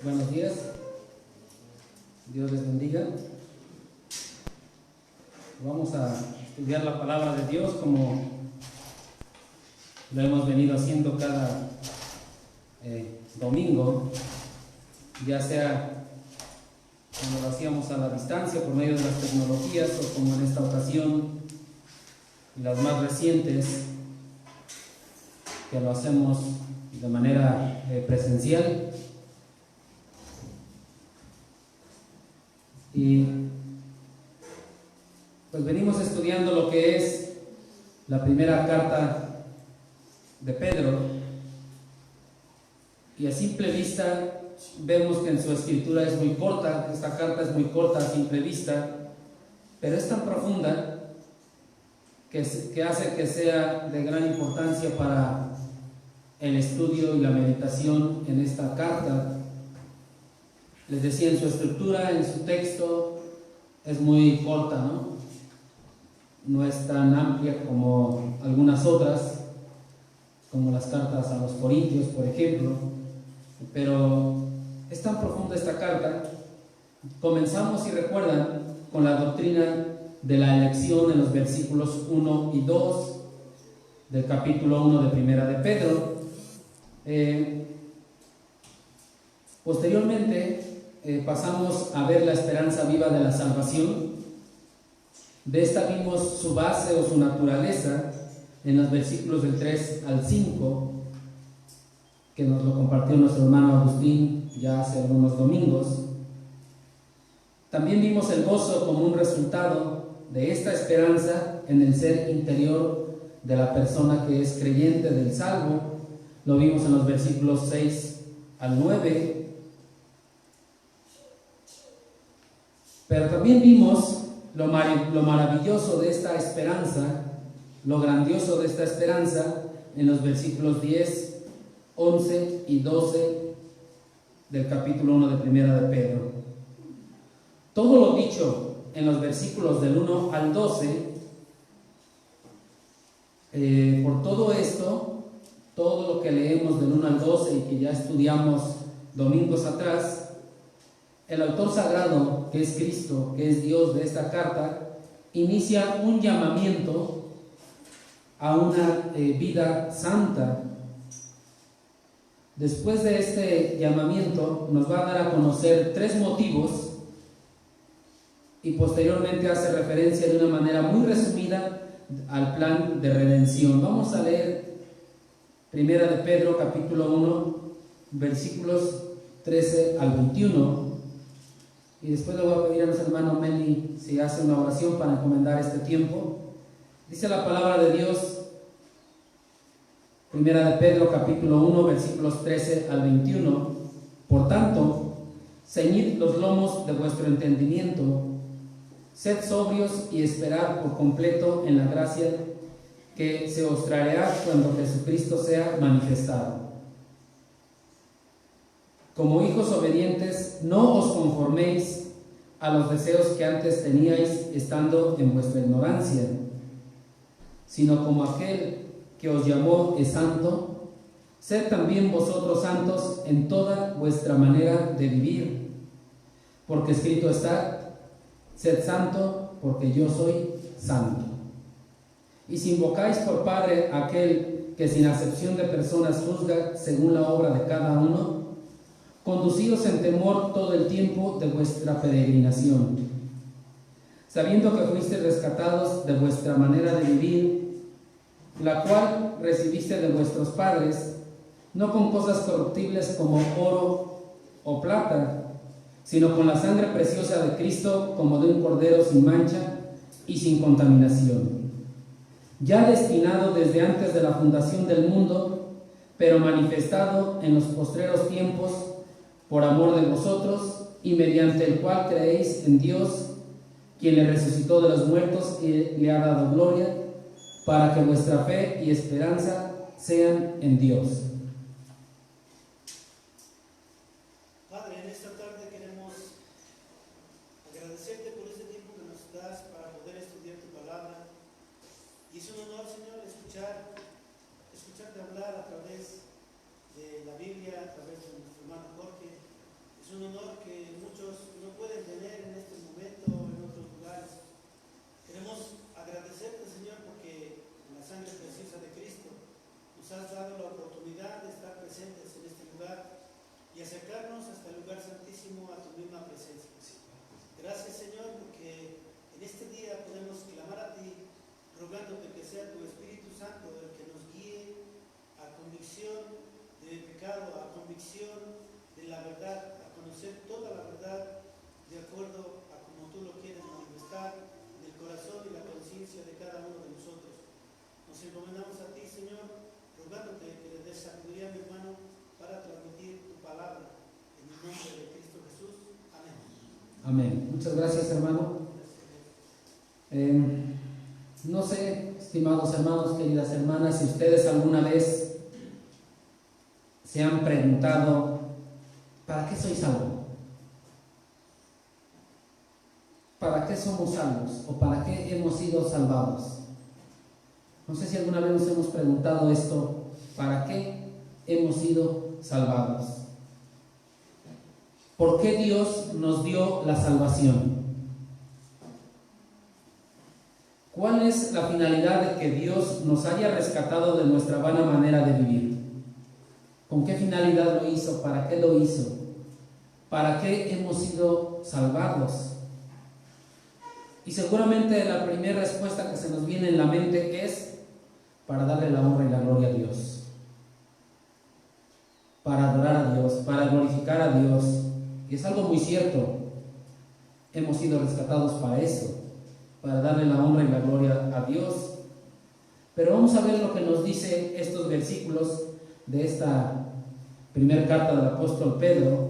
Buenos días, Dios les bendiga. Vamos a estudiar la palabra de Dios como lo hemos venido haciendo cada domingo, ya sea cuando lo hacíamos a la distancia por medio de las tecnologías o como en esta ocasión, las más recientes, que lo hacemos de manera presencial. Y pues venimos estudiando lo que es la primera carta de Pedro, y a simple vista vemos que en su escritura es muy corta. Esta carta es muy corta a simple vista, pero es tan profunda que hace que sea de gran importancia para el estudio y la meditación en esta carta. Les decía, en su estructura, en su texto, es muy corta, no es tan amplia como algunas otras, como las cartas a los Corintios, por ejemplo, pero es tan profunda esta carta. Comenzamos, si recuerdan, con la doctrina de la elección en los versículos 1 y 2 del capítulo 1 de Primera de Pedro. Posteriormente pasamos a ver la esperanza viva de la salvación. De esta vimos su base o su naturaleza en los versículos del 3 al 5, que nos lo compartió nuestro hermano Agustín ya hace algunos domingos. También vimos el gozo como un resultado de esta esperanza en el ser interior de la persona que es creyente, del salvo. Lo vimos en los versículos 6 al 9. Pero también vimos lo maravilloso de esta esperanza, lo grandioso de esta esperanza en los versículos 10, 11 y 12 del capítulo 1 de Primera de Pedro. Todo lo dicho en los versículos del 1 al 12, por todo esto, todo lo que leemos del 1 al 12 y que ya estudiamos domingos atrás, el autor sagrado, que es Cristo, que es Dios de esta carta, inicia un llamamiento a una vida santa. Después de este llamamiento nos va a dar a conocer tres motivos, y posteriormente hace referencia de una manera muy resumida al plan de redención. Vamos a leer Primera de Pedro capítulo 1 versículos 13 al 21. Y después le voy a pedir a nuestro hermano Meli si hace una oración para encomendar este tiempo. Dice la palabra de Dios, Primera de Pedro capítulo 1 versículos 13 al 21. Por tanto, ceñid los lomos de vuestro entendimiento, sed sobrios y esperad por completo en la gracia que se os traerá cuando Jesucristo sea manifestado. Como hijos obedientes, no os conforméis a los deseos que antes teníais estando en vuestra ignorancia, sino como aquel que os llamó es santo, sed también vosotros santos en toda vuestra manera de vivir, porque escrito está: sed santo, porque yo soy santo. Y si invocáis por Padre a aquel que sin acepción de personas juzga según la obra de cada uno, conducíos en temor todo el tiempo de vuestra peregrinación, sabiendo que fuisteis rescatados de vuestra manera de vivir, la cual recibiste de vuestros padres, no con cosas corruptibles como oro o plata, sino con la sangre preciosa de Cristo, como de un cordero sin mancha y sin contaminación, ya destinado desde antes de la fundación del mundo, pero manifestado en los postreros tiempos por amor de vosotros, y mediante el cual creéis en Dios, quien le resucitó de los muertos y le ha dado gloria, para que vuestra fe y esperanza sean en Dios. Padre, en esta tarde queremos agradecerte por este tiempo que nos das para poder estudiar tu palabra. Y es un honor, Señor, escucharte hablar a través de la Biblia, a través de nuestro hermano Jorge, Es un honor que muchos no pueden tener en este momento o en otros lugares. Queremos agradecerte, Señor, porque en la sangre preciosa de Cristo nos has dado la oportunidad de estar presentes en este lugar y acercarnos hasta el lugar santísimo a tu misma presencia. Gracias, Señor, porque en este día podemos clamar a ti, rogándote que sea tu Espíritu Santo el que nos guíe a convicción del pecado, a convicción de la verdad, a conocer toda la verdad de acuerdo a como tú lo quieres manifestar en el corazón y la conciencia de cada uno de nosotros. Nos encomendamos a ti, Señor, rogándote que le des sabiduría a mi hermano para transmitir tu palabra en el nombre de Cristo Jesús. Amén. Amén. Muchas gracias, hermano. No sé, estimados hermanos, queridas hermanas, si ustedes alguna vez se han preguntado, ¿para qué soy salvo? ¿Para qué somos salvos? ¿O para qué hemos sido salvados? No sé si alguna vez nos hemos preguntado esto, ¿para qué hemos sido salvados? ¿Por qué Dios nos dio la salvación? ¿Cuál es la finalidad de que Dios nos haya rescatado de nuestra vana manera de vivir? ¿Con qué finalidad lo hizo? ¿Para qué lo hizo? ¿Para qué hemos sido salvados? Y seguramente la primera respuesta que se nos viene en la mente es para darle la honra y la gloria a Dios, para adorar a Dios, para glorificar a Dios. Y es algo muy cierto, hemos sido rescatados para eso, para darle la honra y la gloria a Dios. Pero vamos a ver lo que nos dice estos versículos de esta primera carta del apóstol Pedro.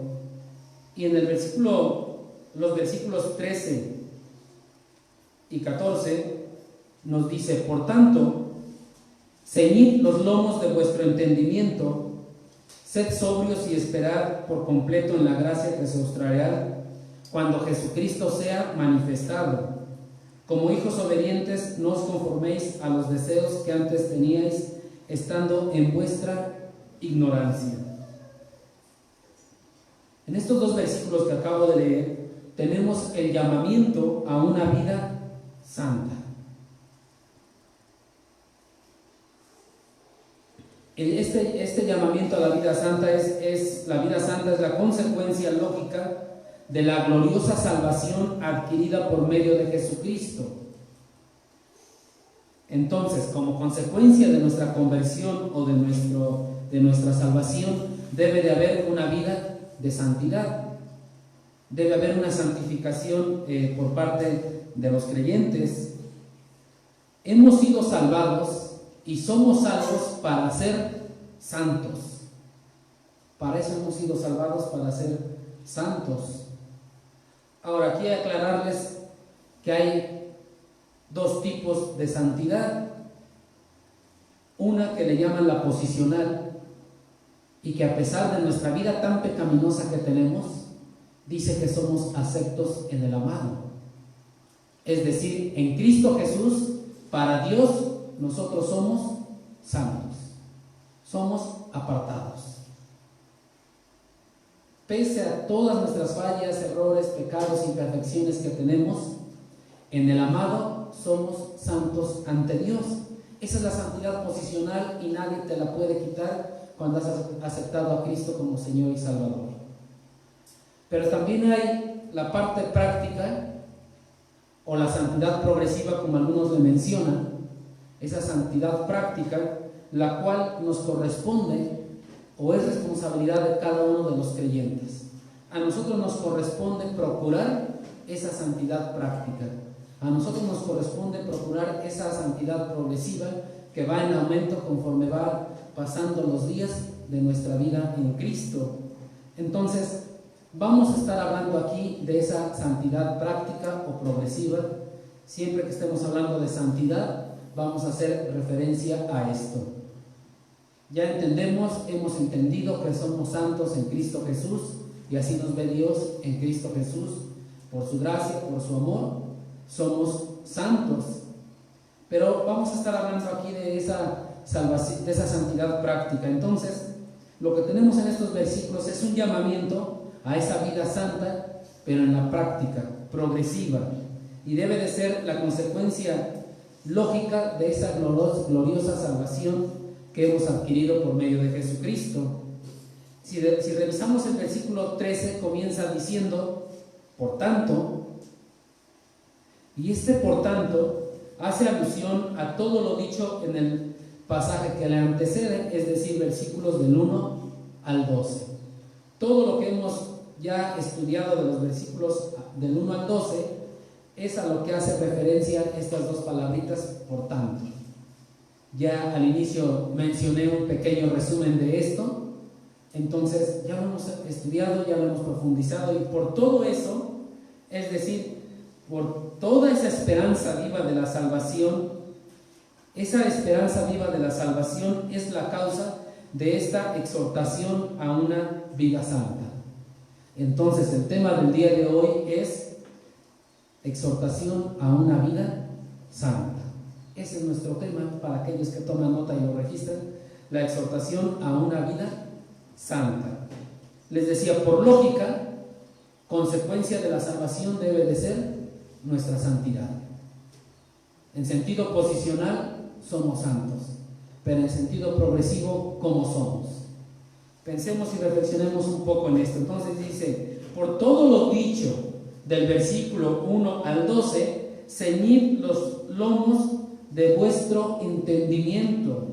Y en los versículos 13 y 14 nos dice: por tanto, ceñid los lomos de vuestro entendimiento, sed sobrios y esperad por completo en la gracia que se os traerá cuando Jesucristo sea manifestado. Como hijos obedientes, no os conforméis a los deseos que antes teníais, estando en vuestra ignorancia. En estos dos versículos que acabo de leer, tenemos el llamamiento a una vida santa. Este llamamiento a la vida santa la vida santa es la consecuencia lógica de la gloriosa salvación adquirida por medio de Jesucristo. Entonces, como consecuencia de nuestra conversión o de nuestra salvación, debe de haber una vida de santidad. Debe haber una santificación por parte de los creyentes. Hemos sido salvados y somos salvos para ser santos. Para eso hemos sido salvados, para ser santos. Ahora, aquí aclararles que hay dos tipos de santidad. Una que le llaman la posicional, y que a pesar de nuestra vida tan pecaminosa que tenemos, dice que somos aceptos en el amado. Es decir, en Cristo Jesús, para Dios, nosotros somos santos, somos apartados. Pese a todas nuestras fallas, errores, pecados, imperfecciones que tenemos, en el amado somos santos ante Dios. Esa es la santidad posicional y nadie te la puede quitar cuando has aceptado a Cristo como Señor y Salvador. Pero también hay la parte práctica o la santidad progresiva, como algunos le mencionan, esa santidad práctica, la cual nos corresponde o es responsabilidad de cada uno de los creyentes. A nosotros nos corresponde procurar esa santidad práctica. A nosotros nos corresponde procurar esa santidad progresiva que va en aumento conforme va pasando los días de nuestra vida en Cristo. Entonces, vamos a estar hablando aquí de esa santidad práctica o progresiva. Siempre que estemos hablando de santidad, vamos a hacer referencia a esto. Ya entendemos, hemos entendido que somos santos en Cristo Jesús, y así nos ve Dios en Cristo Jesús. Por su gracia, por su amor, somos santos. Pero vamos a estar hablando aquí de esa santidad práctica. Entonces, lo que tenemos en estos versículos es un llamamiento a esa vida santa, pero en la práctica, progresiva, y debe de ser la consecuencia lógica de esa gloriosa salvación que hemos adquirido por medio de Jesucristo. Si revisamos el versículo 13, comienza diciendo, por tanto, y este por tanto hace alusión a todo lo dicho en el pasaje que le antecede, es decir, versículos del 1 al 12. Todo lo que hemos ya estudiado de los versículos del 1 al 12 es a lo que hace referencia estas dos palabritas, por tanto. Ya al inicio mencioné un pequeño resumen de esto, entonces ya lo hemos estudiado, ya lo hemos profundizado, y por todo eso, es decir, por toda esa esperanza viva de la salvación, esa esperanza viva de la salvación es la causa de esta exhortación a una vida santa. Entonces el tema del día de hoy es exhortación a una vida santa. Ese es nuestro tema para aquellos que toman nota y lo registran, la exhortación a una vida santa. Les decía, por lógica, consecuencia de la salvación debe de ser nuestra santidad. En sentido posicional somos santos, pero en sentido progresivo, ¿cómo somos? Pensemos y reflexionemos un poco en esto. Entonces dice, por todo lo dicho del versículo 1 al 12, ceñid los lomos de vuestro entendimiento.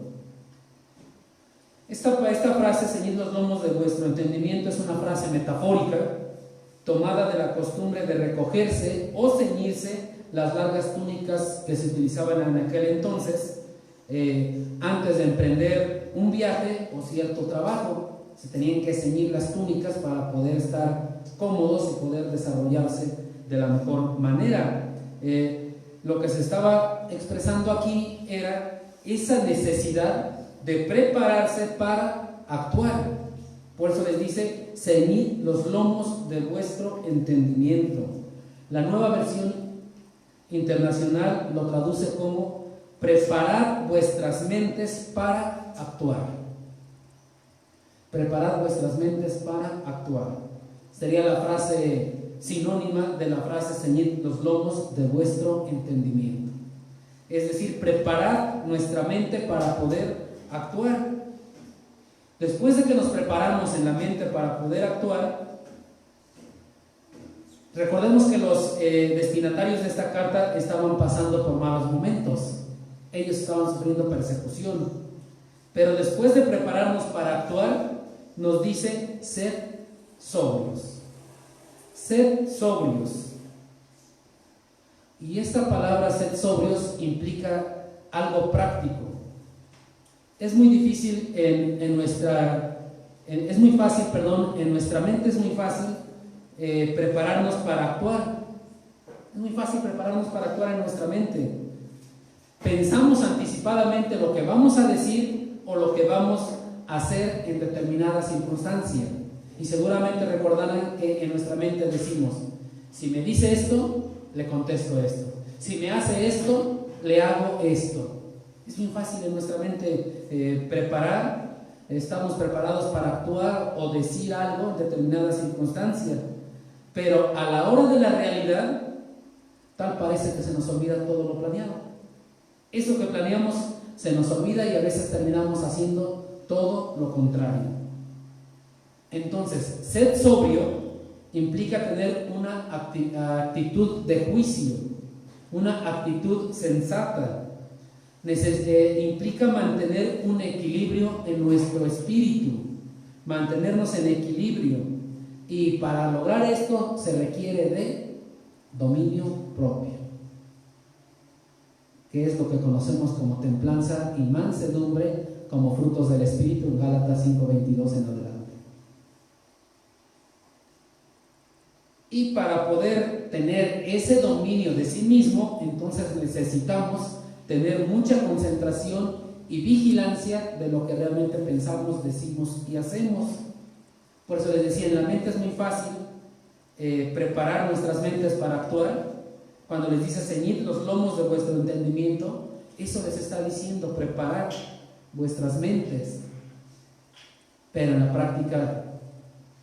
Esta frase, ceñid los lomos de vuestro entendimiento, es una frase metafórica tomada de la costumbre de recogerse o ceñirse las largas túnicas que se utilizaban en aquel entonces, antes de emprender un viaje o cierto trabajo. Se tenían que ceñir las túnicas para poder estar cómodos y poder desarrollarse de la mejor manera. Lo que se estaba expresando aquí era esa necesidad de prepararse para actuar. Por eso les dice, ceñid los lomos de vuestro entendimiento. La Nueva Versión Internacional lo traduce como preparad vuestras mentes para actuar. Preparad vuestras mentes para actuar. Sería la frase sinónima de la frase ceñid los lomos de vuestro entendimiento. Es decir, preparad nuestra mente para poder actuar. Después de que nos preparamos en la mente para poder actuar, recordemos que los destinatarios de esta carta estaban pasando por malos momentos. Ellos estaban sufriendo persecución. Pero después de prepararnos para actuar, nos dice, sed sobrios. Sed sobrios. Y esta palabra sed sobrios implica algo práctico. Es muy difícil en nuestra mente es muy fácil prepararnos para actuar. Es muy fácil prepararnos para actuar en nuestra mente. Pensamos anticipadamente lo que vamos a decir o lo que vamos a hacer en determinada circunstancia. Y seguramente recordarán que en nuestra mente decimos, si me dice esto, le contesto esto. Si me hace esto, le hago esto. Es muy fácil en nuestra mente preparar. Estamos preparados para actuar o decir algo en determinada circunstancia. Pero a la hora de la realidad, tal parece que se nos olvida todo lo planeado. Eso que planeamos se nos olvida y a veces terminamos haciendo todo lo contrario. Entonces, sed sobrio implica tener una actitud de juicio, una actitud sensata. Implica mantener un equilibrio en nuestro espíritu, mantenernos en equilibrio. Y para lograr esto se requiere de dominio propio, que es lo que conocemos como templanza y mansedumbre como frutos del Espíritu en Gálatas 5:22 en adelante. Y para poder tener ese dominio de sí mismo, entonces necesitamos tener mucha concentración y vigilancia de lo que realmente pensamos, decimos y hacemos. Por eso les decía, en la mente es muy fácil preparar nuestras mentes para actuar. Cuando les dice ceñid los lomos de vuestro entendimiento, eso les está diciendo preparar vuestras mentes. Pero en la práctica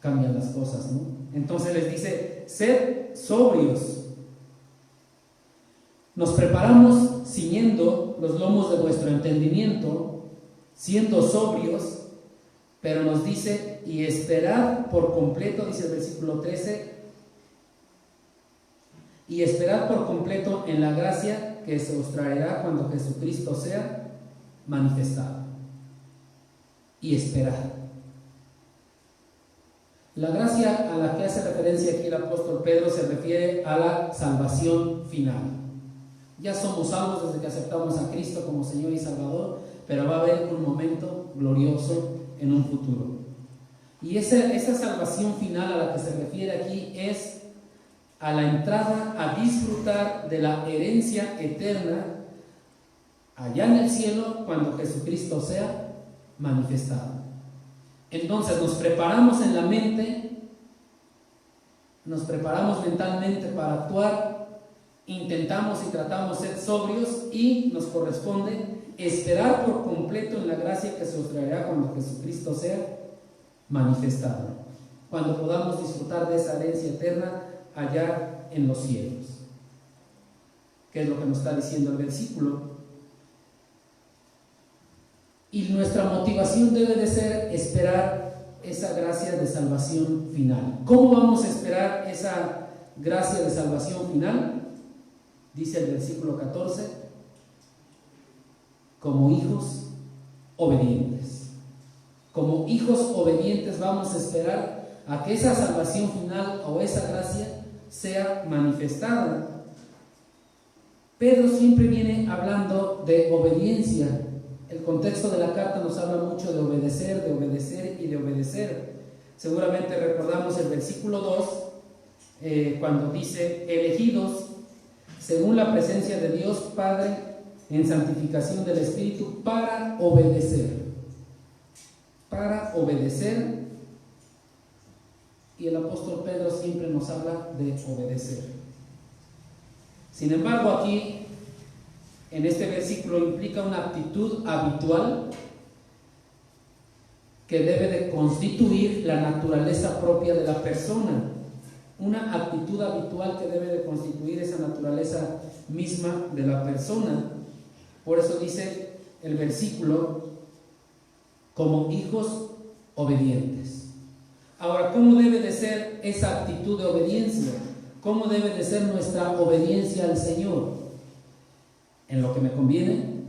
cambian las cosas, ¿no? Entonces les dice, sed sobrios. Nos preparamos ciñendo los lomos de vuestro entendimiento, siendo sobrios, pero nos dice, y esperad por completo, dice el versículo 13, y esperad por completo en la gracia que se os traerá cuando Jesucristo sea manifestado. Y esperad. La gracia a la que hace referencia aquí el apóstol Pedro se refiere a la salvación final. Ya somos salvos desde que aceptamos a Cristo como Señor y Salvador, pero va a haber un momento glorioso en un futuro. Y esa salvación final a la que se refiere aquí es a la entrada a disfrutar de la herencia eterna allá en el cielo cuando Jesucristo sea manifestado. Entonces nos preparamos en la mente, nos preparamos mentalmente para actuar, intentamos y tratamos ser sobrios y nos corresponde esperar por completo en la gracia que se os traerá cuando Jesucristo sea manifestado, cuando podamos disfrutar de esa herencia eterna allá en los cielos. ¿Qué es lo que nos está diciendo el versículo? Y nuestra motivación debe de ser esperar esa gracia de salvación final. ¿Cómo vamos a esperar esa gracia de salvación final? Dice el versículo 14, como hijos obedientes. Como hijos obedientes vamos a esperar a que esa salvación final o esa gracia sea manifestada. Pedro siempre viene hablando de obediencia. El contexto de la carta nos habla mucho de obedecer y de obedecer. Seguramente recordamos el versículo 2, cuando dice, elegidos según la presencia de Dios Padre en santificación del Espíritu para obedecer. Para obedecer. Y el apóstol Pedro siempre nos habla de obedecer. Sin embargo, aquí en este versículo implica una actitud habitual que debe de constituir la naturaleza propia de la persona. Una actitud habitual que debe de constituir esa naturaleza misma de la persona. Por eso dice el versículo, como hijos obedientes. Ahora, ¿cómo debe de ser esa actitud de obediencia? ¿Cómo debe de ser nuestra obediencia al Señor? ¿En lo que me conviene?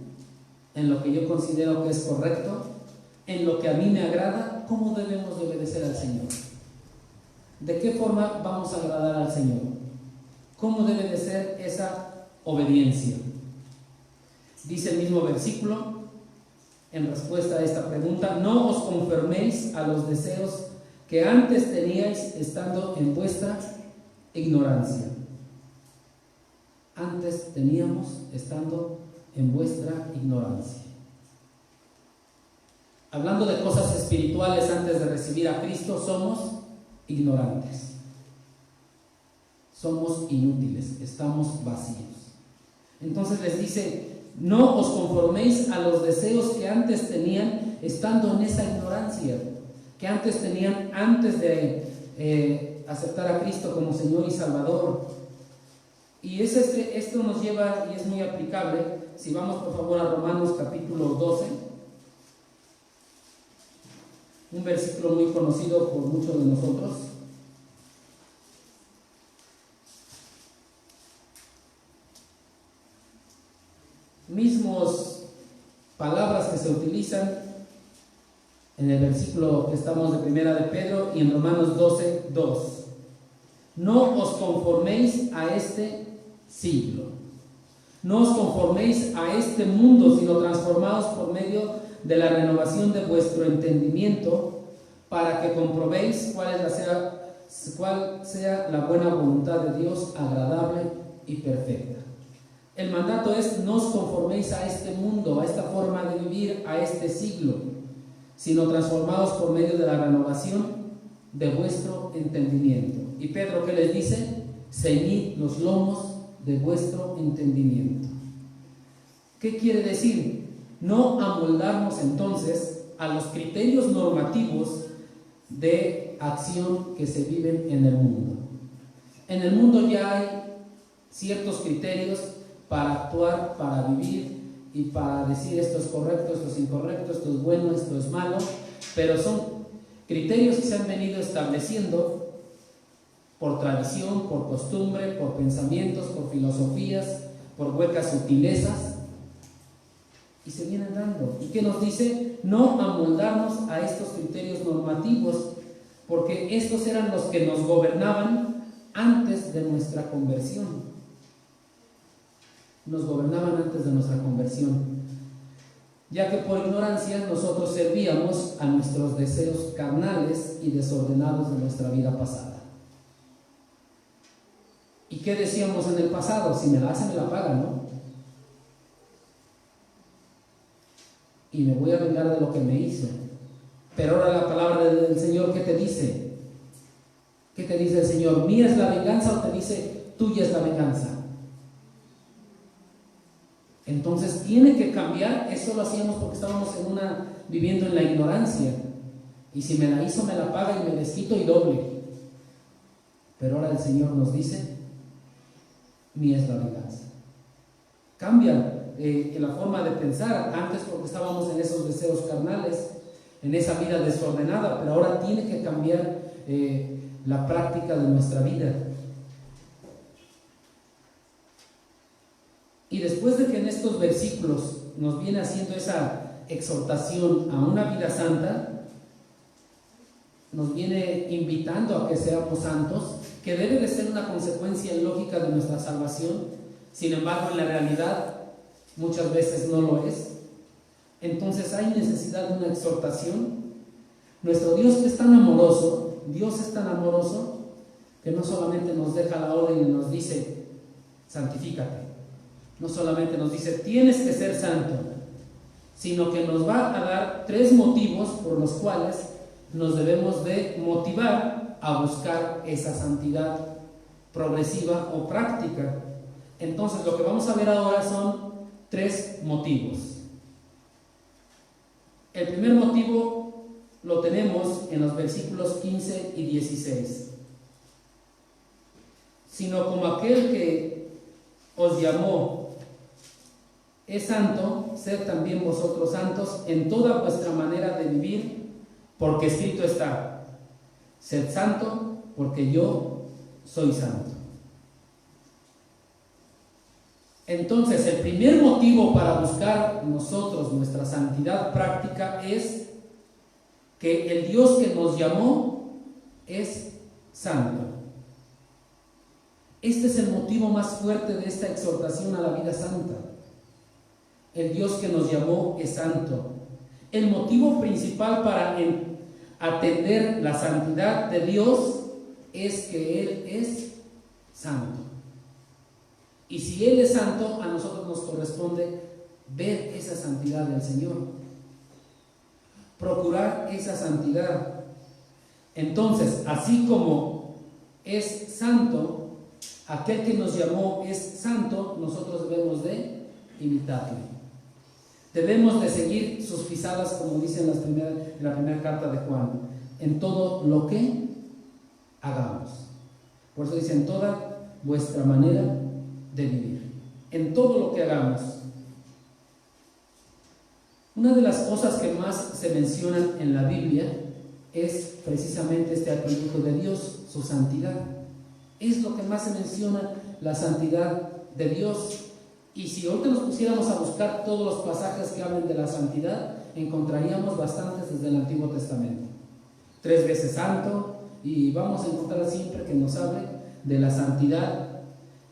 ¿En lo que yo considero que es correcto? ¿En lo que a mí me agrada? ¿Cómo debemos de obedecer al Señor? ¿De qué forma vamos a agradar al Señor? ¿Cómo debe de ser esa obediencia? Dice el mismo versículo, en respuesta a esta pregunta, no os conforméis a los deseos que antes teníais estando en vuestra ignorancia. Antes teníamos estando en vuestra ignorancia. Hablando de cosas espirituales antes de recibir a Cristo, somos ignorantes. Somos inútiles, estamos vacíos. Entonces les dice, no os conforméis a los deseos que antes tenían estando en esa ignorancia, que antes tenían antes de aceptar a Cristo como Señor y Salvador. Y esto nos lleva, y es muy aplicable, si vamos por favor a Romanos capítulo 12, un versículo muy conocido por muchos de nosotros. Mismos palabras que se utilizan en el versículo que estamos de primera de Pedro y en Romanos 12, 2. No os conforméis a este siglo, no os conforméis a este mundo, sino transformaos por medio de la renovación de vuestro entendimiento, para que comprobéis cuál sea la buena voluntad de Dios, agradable y perfecta. El mandato es: no os conforméis a este mundo, a esta forma de vivir, a este siglo, sino transformaos por medio de la renovación de vuestro entendimiento. Y Pedro, ¿qué les dice? Ceñid los lomos de vuestro entendimiento. ¿Qué quiere decir? No amoldarnos entonces a los criterios normativos de acción que se viven en el mundo. En el mundo ya hay ciertos criterios para actuar, para vivir y para decir esto es correcto, esto es incorrecto, esto es bueno, esto es malo, pero son criterios que se han venido estableciendo por tradición, por costumbre, por pensamientos, por filosofías, por huecas sutilezas, y se vienen dando. ¿Y qué nos dice? No amoldarnos a estos criterios normativos, porque estos eran los que nos gobernaban antes de nuestra conversión. Nos gobernaban antes de nuestra conversión, ya que por ignorancia nosotros servíamos a nuestros deseos carnales y desordenados de nuestra vida pasada. ¿Y qué decíamos en el pasado? Si me la hace, me la paga, ¿no? Y me voy a vengar de lo que me hizo. Pero ahora la palabra del Señor, ¿qué te dice? ¿Qué te dice el Señor? ¿Mía es la venganza o te dice tuya es la venganza? Entonces tiene que cambiar. Eso lo hacíamos porque estábamos viviendo en la ignorancia. Y si me la hizo, me la paga y me desquito y doble. Pero ahora el Señor nos dice, mía es la venganza. Cambia la forma de pensar. Antes porque estábamos en esos deseos carnales, en esa vida desordenada, pero ahora tiene que cambiar la práctica de nuestra vida. Y después de que en estos versículos nos viene haciendo esa exhortación a una vida santa, nos viene invitando a que seamos santos, que debe de ser una consecuencia lógica de nuestra salvación. Sin embargo, en la realidad muchas veces no lo es. Entonces hay necesidad de una exhortación. Nuestro Dios es tan amoroso, Dios es tan amoroso, que no solamente nos deja la orden y nos dice, santifícate. No solamente nos dice, tienes que ser santo, sino que nos va a dar 3 motivos por los cuales nos debemos de motivar a buscar esa santidad progresiva o práctica. Entonces, lo que vamos a ver ahora son 3 motivos. El primer motivo lo tenemos en los versículos 15 y 16. Sino como aquel que os llamó es santo, sed también vosotros santos en toda vuestra manera de vivir, porque escrito está, sed santo, porque yo soy santo. Entonces, el primer motivo para buscar nosotros nuestra santidad práctica es que el Dios que nos llamó es santo. Este es el motivo más fuerte de esta exhortación a la vida santa. El Dios que nos llamó es santo. El motivo principal para atender la santidad de Dios es que Él es santo. Y si Él es santo, a nosotros nos corresponde ver esa santidad del Señor, procurar esa santidad. Entonces, así como es santo, aquel que nos llamó es santo, nosotros debemos de imitarle. Debemos de seguir sus pisadas, como dice en la primera carta de Juan, en todo lo que hagamos. Por eso dice, en toda vuestra manera de vivir, en todo lo que hagamos. Una de las cosas que más se mencionan en la Biblia es precisamente este atributo de Dios, su santidad. Es lo que más se menciona, la santidad de Dios. Y si ahorita nos pusiéramos a buscar todos los pasajes que hablan de la santidad, encontraríamos bastantes desde el Antiguo Testamento. 3 veces santo, y vamos a encontrar siempre que nos hable de la santidad.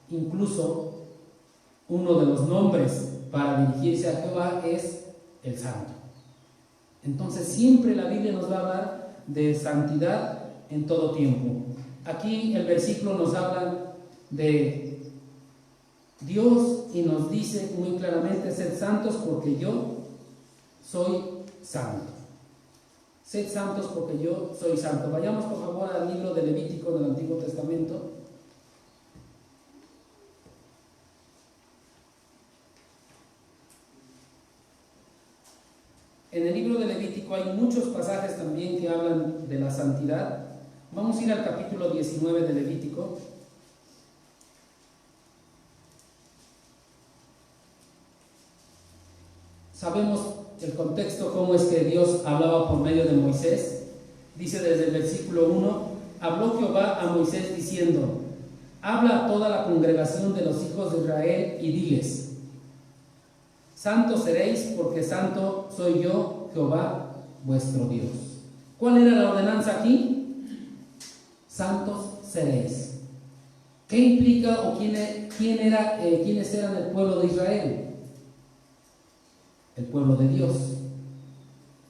Incluso uno de los nombres para dirigirse a Jehová es el santo. Entonces siempre la Biblia nos va a hablar de santidad en todo tiempo. Aquí el versículo nos habla de Dios y nos dice muy claramente, sed santos porque yo soy santo. Sed santos porque yo soy santo. Vayamos por favor al libro de Levítico del Antiguo Testamento. En el libro de Levítico hay muchos pasajes también que hablan de la santidad. Vamos a ir al capítulo 19 de Levítico. Sabemos el contexto, cómo es que Dios hablaba por medio de Moisés. Dice desde el versículo 1, habló Jehová a Moisés diciendo, habla a toda la congregación de los hijos de Israel y diles, santos seréis porque santo soy yo, Jehová, vuestro Dios. ¿Cuál era la ordenanza aquí? Santos seréis. ¿Qué implica o quiénes eran el pueblo de Israel? El pueblo de Dios.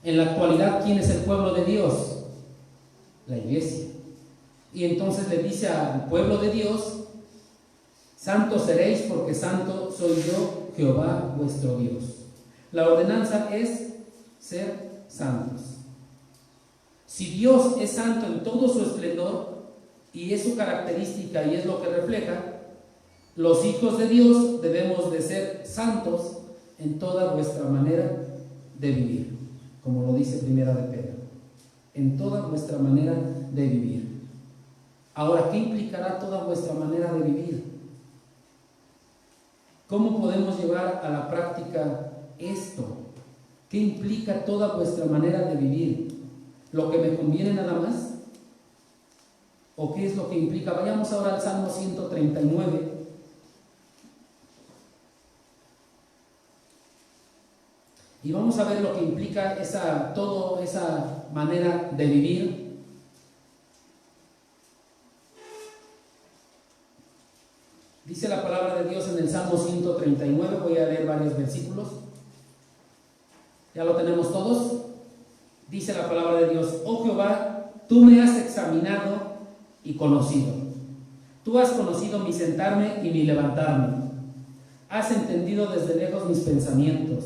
En la actualidad, ¿quién es el pueblo de Dios? La iglesia. Y entonces le dice al pueblo de Dios, santos seréis porque santo soy yo, Jehová vuestro Dios. La ordenanza es ser santos. Si Dios es santo en todo su esplendor y es su característica y es lo que refleja, los hijos de Dios debemos de ser santos en toda vuestra manera de vivir, como lo dice Primera de Pedro, en toda vuestra manera de vivir. Ahora, ¿qué implicará toda vuestra manera de vivir? ¿Cómo podemos llevar a la práctica esto? ¿Qué implica toda vuestra manera de vivir? ¿Lo que me conviene nada más? ¿O qué es lo que implica? Vayamos ahora al Salmo 139. Y vamos a ver lo que implica toda esa manera de vivir. Dice la palabra de Dios en el Salmo 139, voy a leer varios versículos. ¿Ya lo tenemos todos? Dice la palabra de Dios, oh Jehová, tú me has examinado y conocido. Tú has conocido mi sentarme y mi levantarme. Has entendido desde lejos mis pensamientos.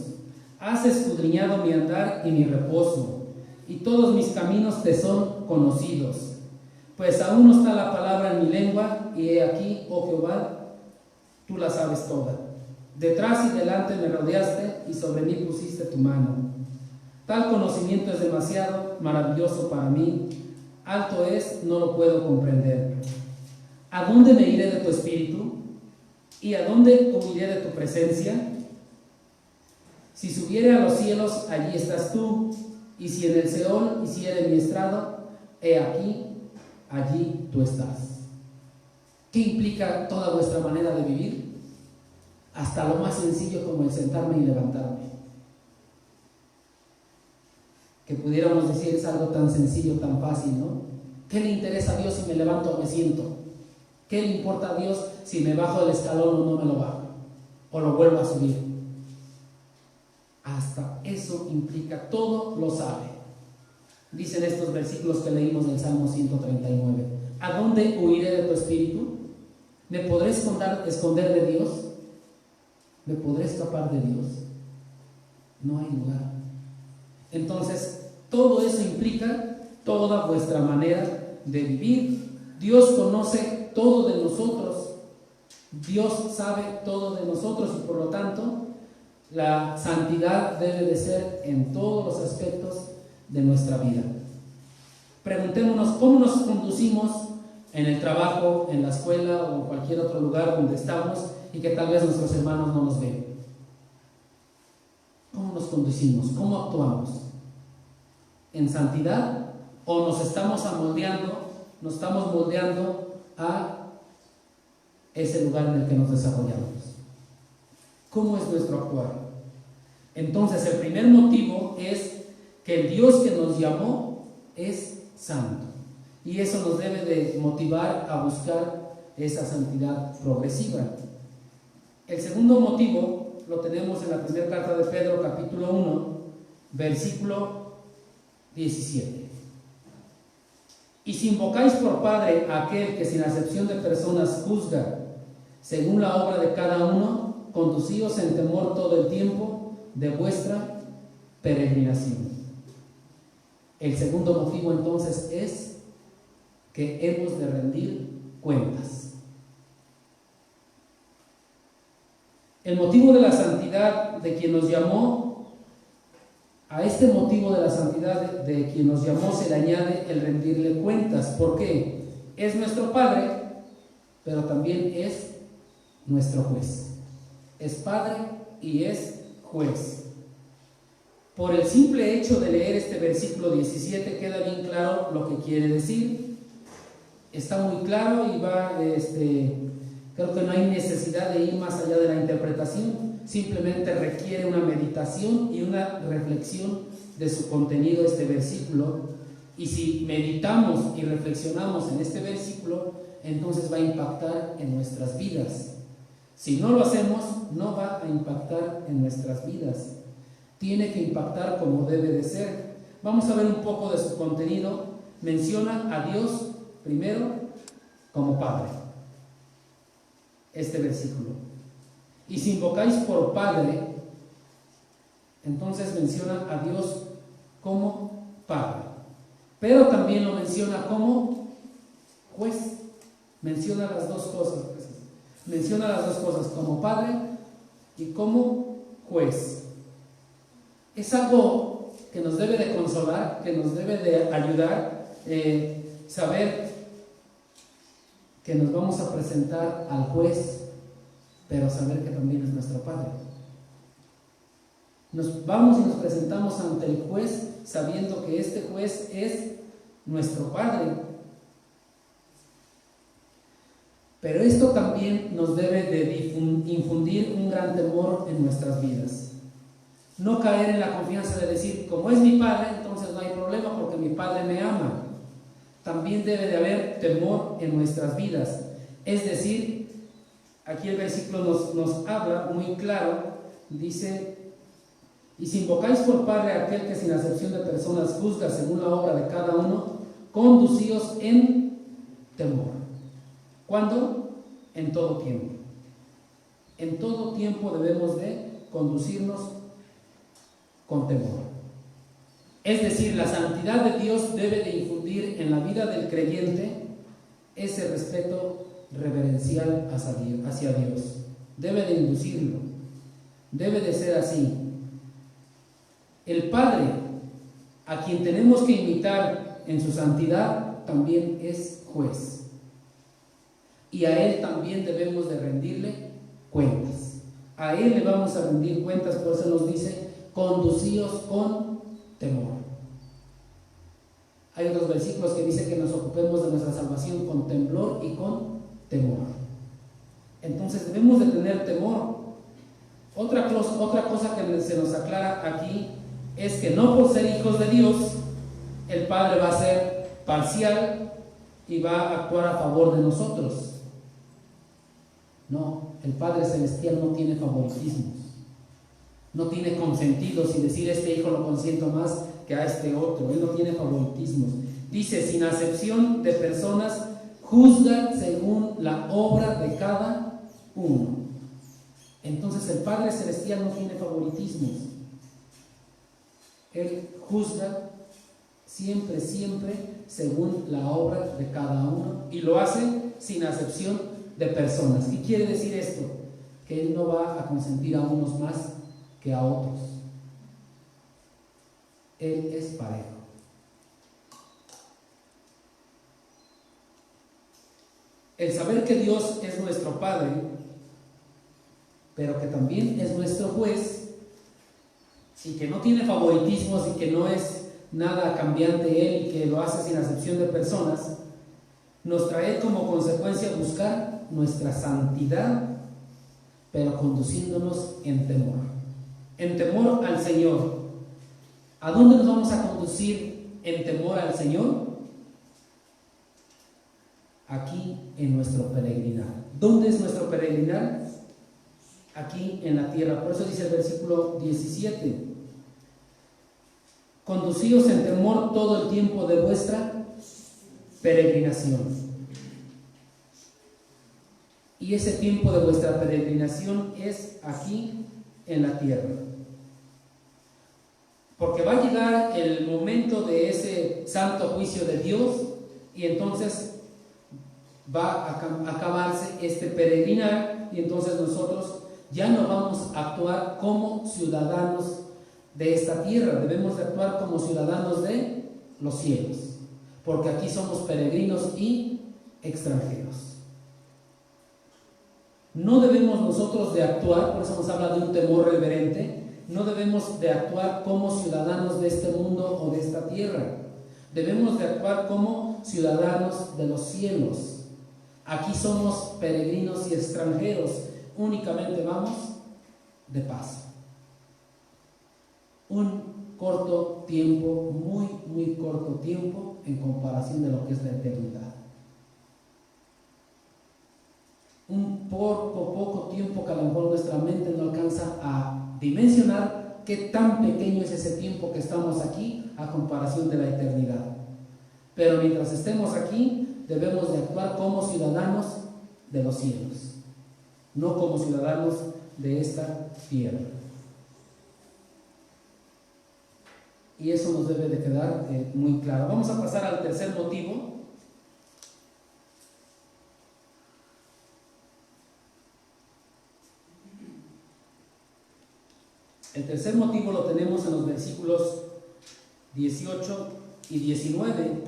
Has escudriñado mi andar y mi reposo, y todos mis caminos te son conocidos. Pues aún no está la palabra en mi lengua, y he aquí, oh Jehová, tú la sabes toda. Detrás y delante me rodeaste, y sobre mí pusiste tu mano. Tal conocimiento es demasiado maravilloso para mí, alto es, no lo puedo comprender. ¿A dónde me iré de tu espíritu? ¿Y a dónde huiré de tu presencia? Si subiere a los cielos, allí estás tú, y si en el Seol hiciere mi estrado, he aquí, allí tú estás. ¿Qué implica toda vuestra manera de vivir? Hasta lo más sencillo como el sentarme y levantarme. Que pudiéramos decir es algo tan sencillo, tan fácil, ¿no? ¿Qué le interesa a Dios si me levanto o me siento? ¿Qué le importa a Dios si me bajo el escalón o no me lo bajo? ¿O lo vuelvo a subir? Hasta eso implica, todo lo sabe. Dicen estos versículos que leímos del Salmo 139. ¿A dónde huiré de tu espíritu? ¿Me podré esconder de Dios? ¿Me podré escapar de Dios? No hay lugar. Entonces, todo eso implica toda vuestra manera de vivir. Dios conoce todo de nosotros. Dios sabe todo de nosotros y por lo tanto, la santidad debe de ser en todos los aspectos de nuestra vida. Preguntémonos cómo nos conducimos en el trabajo, en la escuela o en cualquier otro lugar donde estamos y que tal vez nuestros hermanos no nos ven. ¿Cómo nos conducimos? ¿Cómo actuamos? ¿En santidad? ¿O nos estamos moldeando a ese lugar en el que nos desarrollamos? ¿Cómo es nuestro actuar? Entonces, el primer motivo es que el Dios que nos llamó es santo. Y eso nos debe de motivar a buscar esa santidad progresiva. El segundo motivo lo tenemos en la primera carta de Pedro, capítulo 1, versículo 17. Y si invocáis por Padre a aquel que sin acepción de personas juzga según la obra de cada uno, conducíos en temor todo el tiempo de vuestra peregrinación. El segundo motivo entonces es que hemos de rendir cuentas. El motivo de la santidad de quien nos llamó A este motivo de la santidad de quien nos llamó se le añade el rendirle cuentas. ¿Por qué? Es nuestro Padre, pero también es nuestro juez. Es Padre y es juez. Por el simple hecho de leer este versículo 17 queda bien claro lo que quiere decir. Está muy claro y creo que no hay necesidad de ir más allá de la interpretación. Simplemente requiere una meditación y una reflexión de su contenido este versículo. Y si meditamos y reflexionamos en este versículo, entonces va a impactar en nuestras vidas. Si no lo hacemos, no va a impactar en nuestras vidas. Tiene que impactar como debe de ser. Vamos a ver un poco de su contenido. Menciona a Dios primero como Padre, este versículo. Y si invocáis por Padre, entonces menciona a Dios como Padre, pero también lo menciona como juez. Menciona las dos cosas. Menciona las dos cosas, como Padre y como juez. Es algo que nos debe de consolar, que nos debe de ayudar, saber que nos vamos a presentar al juez, pero saber que también es nuestro Padre. Nos vamos y nos presentamos ante el juez sabiendo que este juez es nuestro Padre. Pero esto también nos debe de infundir un gran temor en nuestras vidas. No caer en la confianza de decir, como es mi Padre, entonces no hay problema porque mi Padre me ama. También debe de haber temor en nuestras vidas. Es decir, aquí el versículo nos habla muy claro, dice: y si invocáis por Padre a aquel que sin acepción de personas juzga según la obra de cada uno, conducíos en temor. ¿Cuándo? En todo tiempo. En todo tiempo debemos de conducirnos con temor. Es decir, la santidad de Dios debe de infundir en la vida del creyente ese respeto reverencial hacia Dios. Debe de inducirlo. Debe de ser así. El Padre, a quien tenemos que imitar en su santidad, también es juez. Y a Él también debemos de rendirle cuentas. A Él le vamos a rendir cuentas, por eso nos dice: conducíos con temor. Hay otros versículos que dicen que nos ocupemos de nuestra salvación con temblor y con temor. Entonces debemos de tener temor. Otra cosa que se nos aclara aquí es que no por ser hijos de Dios, el Padre va a ser parcial y va a actuar a favor de nosotros. No, el Padre Celestial no tiene favoritismos. No tiene consentidos y decir este hijo lo consiento más que a este otro. Él no tiene favoritismos. Dice: sin acepción de personas, juzga según la obra de cada uno. Entonces el Padre Celestial no tiene favoritismos. Él juzga siempre según la obra de cada uno, y lo hace sin acepción de personas. ¿Qué quiere decir esto? Que Él no va a consentir a unos más que a otros. Él es parejo. El saber que Dios es nuestro Padre, pero que también es nuestro juez, y que no tiene favoritismos y que no es nada cambiante Él y que lo hace sin acepción de personas, nos trae como consecuencia buscar nuestra santidad, pero conduciéndonos en temor. En temor al Señor. ¿A dónde nos vamos a conducir en temor al Señor? Aquí en nuestro peregrinar. ¿Dónde es nuestro peregrinar? Aquí en la tierra. Por eso dice el versículo 17: conducíos en temor todo el tiempo de vuestra peregrinación. Y ese tiempo de vuestra peregrinación es aquí en la tierra. Porque va a llegar el momento de ese santo juicio de Dios, y entonces va a acabarse este peregrinar, y entonces nosotros ya no vamos a actuar como ciudadanos de esta tierra, debemos de actuar como ciudadanos de los cielos, porque aquí somos peregrinos y extranjeros. No debemos nosotros de actuar, por eso nos habla de un temor reverente, no debemos de actuar como ciudadanos de este mundo o de esta tierra. Debemos de actuar como ciudadanos de los cielos. Aquí somos peregrinos y extranjeros, únicamente vamos de paso. Un corto tiempo, muy corto tiempo en comparación de lo que es la eternidad. Un poco tiempo que a lo mejor nuestra mente no alcanza a dimensionar qué tan pequeño es ese tiempo que estamos aquí a comparación de la eternidad. Pero mientras estemos aquí, debemos de actuar como ciudadanos de los cielos, no como ciudadanos de esta tierra. Y eso nos debe de quedar muy claro. Vamos a pasar al tercer motivo. El tercer motivo lo tenemos en los versículos 18 y 19.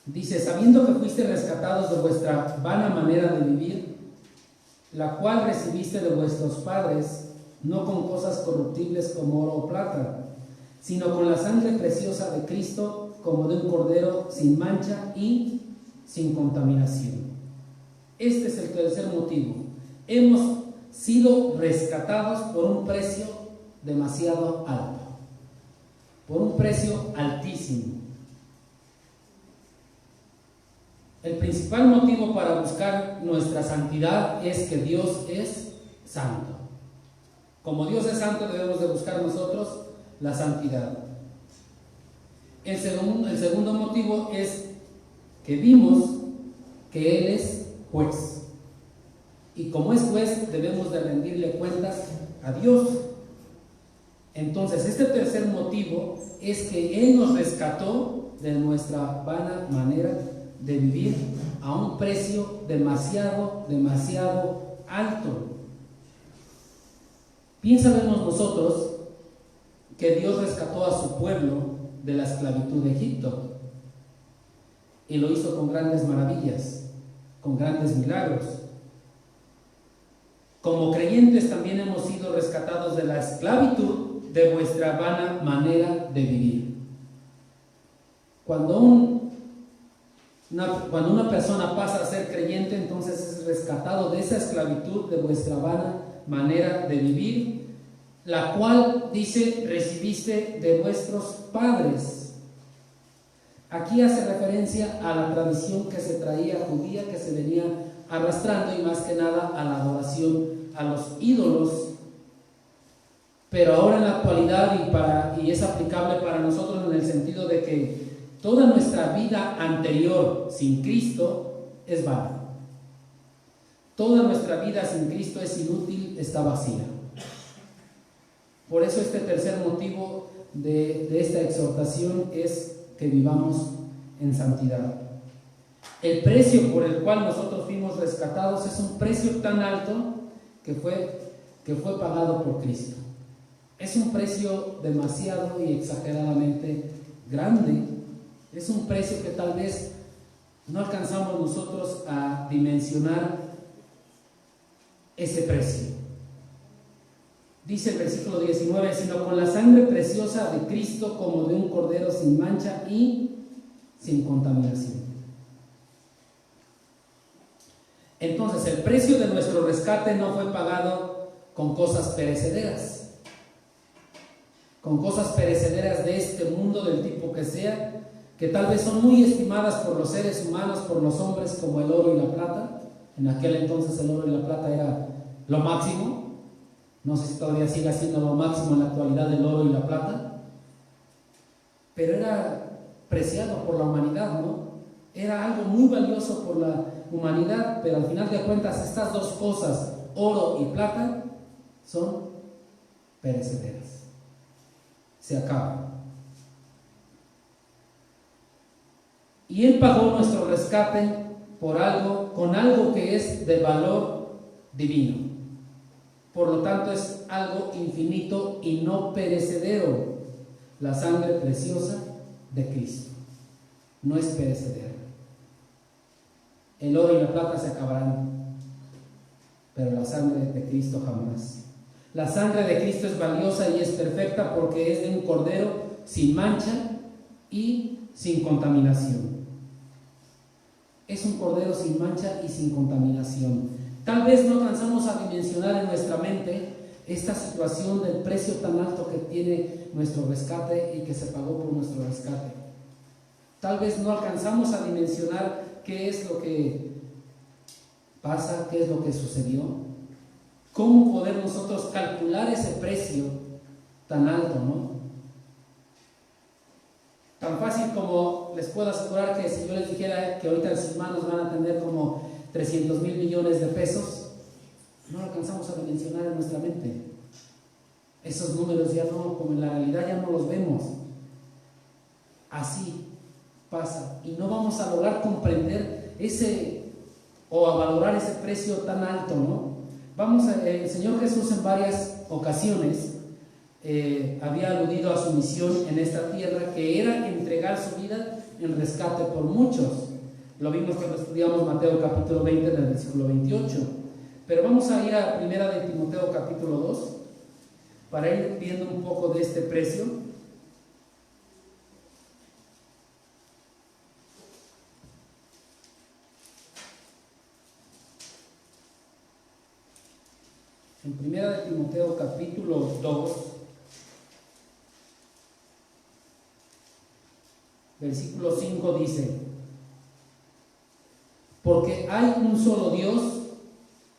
Dice: sabiendo que fuiste rescatados de vuestra vana manera de vivir, la cual recibiste de vuestros padres, no con cosas corruptibles como oro o plata, sino con la sangre preciosa de Cristo, como de un cordero sin mancha y sin contaminación. Este es el tercer motivo. Hemos sido rescatados por un precio demasiado alto, por un precio altísimo. El principal motivo para buscar nuestra santidad es que Dios es santo. Como Dios es santo, debemos de buscar nosotros la santidad. El segundo motivo es que vimos que Él es juez. Y como es juez, debemos de rendirle cuentas a Dios. Entonces, este tercer motivo es que Él nos rescató de nuestra vana manera de vivir a un precio demasiado alto. Bien sabemos nosotros que Dios rescató a su pueblo de la esclavitud de Egipto y lo hizo con grandes maravillas, con grandes milagros. Como creyentes también hemos sido rescatados de la esclavitud de vuestra vana manera de vivir. Cuando una persona pasa a ser creyente, entonces es rescatado de esa esclavitud de vuestra vana manera de vivir, la cual, dice, recibiste de vuestros padres. Aquí hace referencia a la tradición que se traía judía, que se venía arrastrando, y más que nada a la adoración a los ídolos. Pero ahora en la actualidad, y es aplicable para nosotros en el sentido de que toda nuestra vida anterior sin Cristo es vana. Toda nuestra vida sin Cristo es inútil, está vacía. Por eso este tercer motivo de esta exhortación es que vivamos en santidad. El precio por el cual nosotros fuimos rescatados es un precio tan alto que fue pagado por Cristo. Es un precio demasiado y exageradamente grande. Es un precio que tal vez no alcanzamos nosotros a dimensionar ese precio. Dice el versículo 19: sino con la sangre preciosa de Cristo, como de un cordero sin mancha y sin contaminación. Entonces, el precio de nuestro rescate no fue pagado con cosas perecederas, con cosas perecederas de este mundo, del tipo que sea, que tal vez son muy estimadas por los seres humanos, por los hombres, como el oro y la plata. En aquel entonces el oro y la plata era lo máximo. No sé si todavía sigue siendo lo máximo en la actualidad el oro y la plata, pero era preciado por la humanidad, ¿no? Era algo muy valioso por la humanidad, pero al final de cuentas estas dos cosas, oro y plata, son perecederas. Se acaban. Y Él pagó nuestro rescate con algo que es de valor divino, Por lo tanto, es algo infinito y no perecedero. La sangre preciosa de Cristo no es perecedera. El oro y la plata se acabarán, pero la sangre de Cristo jamás. La sangre de Cristo es valiosa y es perfecta porque es de un cordero sin mancha y sin contaminación. Es un cordero sin mancha y sin contaminación. Tal vez no alcanzamos a dimensionar en nuestra mente esta situación del precio tan alto que tiene nuestro rescate y que se pagó por nuestro rescate. Tal vez no alcanzamos a dimensionar qué es lo que pasa, qué es lo que sucedió. ¿Cómo poder nosotros calcular ese precio tan alto, no? Tan fácil como les puedo asegurar que si yo les dijera que ahorita en sus manos van a tener como 300,000 millones de pesos, no lo alcanzamos a dimensionar en nuestra mente. Esos números ya no, como en la realidad ya no los vemos. Así pasa y no vamos a lograr comprender ese o a valorar ese precio tan alto, ¿no? El Señor Jesús en varias ocasiones había aludido a su misión en esta tierra, que era entregar su vida en rescate por muchos. Lo vimos cuando estudiamos Mateo capítulo 20 del versículo 28. Pero vamos a ir a primera de Timoteo capítulo 2 para ir viendo un poco de este precio. En primera de Timoteo capítulo 2, versículo 5 dice: porque hay un solo Dios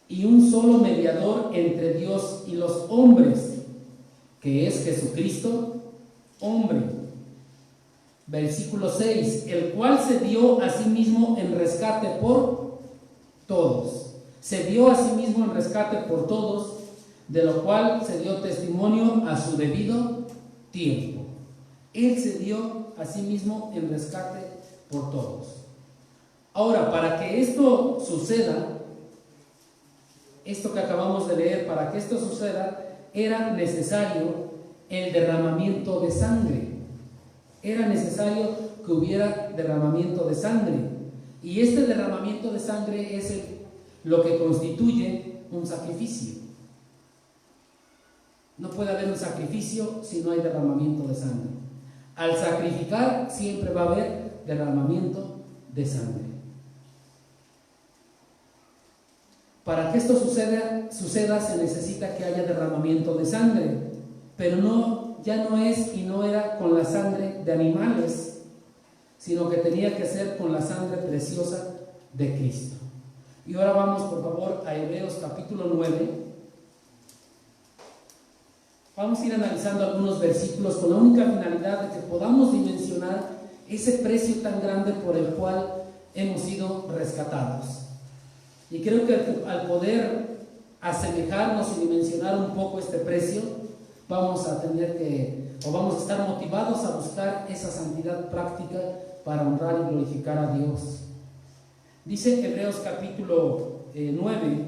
y un solo mediador entre Dios y los hombres, que es Jesucristo, hombre. Versículo 6: el cual se dio a sí mismo en rescate por todos. Se dio a sí mismo en rescate por todos, de lo cual se dio testimonio a su debido tiempo. Él se dio a sí mismo en rescate por todos. Ahora, para que esto suceda, esto que acabamos de leer, para que esto suceda, era necesario el derramamiento de sangre. Era necesario que hubiera derramamiento de sangre. Y este derramamiento de sangre es lo que constituye un sacrificio. No puede haber un sacrificio si no hay derramamiento de sangre. Al sacrificar siempre va a haber derramamiento de sangre. Para que esto suceda se necesita que haya derramamiento de sangre, pero ya no es y no era con la sangre de animales, sino que tenía que ser con la sangre preciosa de Cristo. Y ahora vamos, por favor, a Hebreos capítulo 9. Vamos a ir analizando algunos versículos con la única finalidad de que podamos dimensionar ese precio tan grande por el cual hemos sido rescatados. Y creo que al poder asemejarnos y dimensionar un poco este precio, vamos a estar motivados a buscar esa santidad práctica para honrar y glorificar a Dios. Dice Hebreos capítulo 9,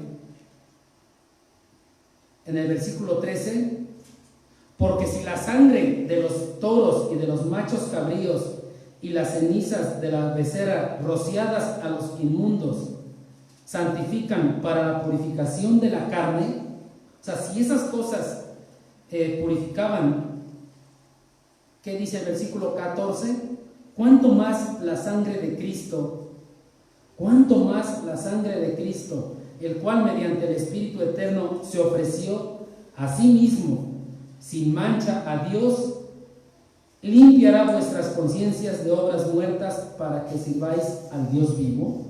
en el versículo 13: porque si la sangre de los toros y de los machos cabríos y las cenizas de la becerra rociadas a los inmundos santifican para la purificación de la carne, o sea, si esas cosas purificaban, ¿qué dice el versículo 14? ¿Cuánto más la sangre de Cristo? ¿Cuánto más la sangre de Cristo, el cual mediante el Espíritu Eterno se ofreció a sí mismo sin mancha a Dios, limpiará vuestras conciencias de obras muertas para que sirváis al Dios vivo?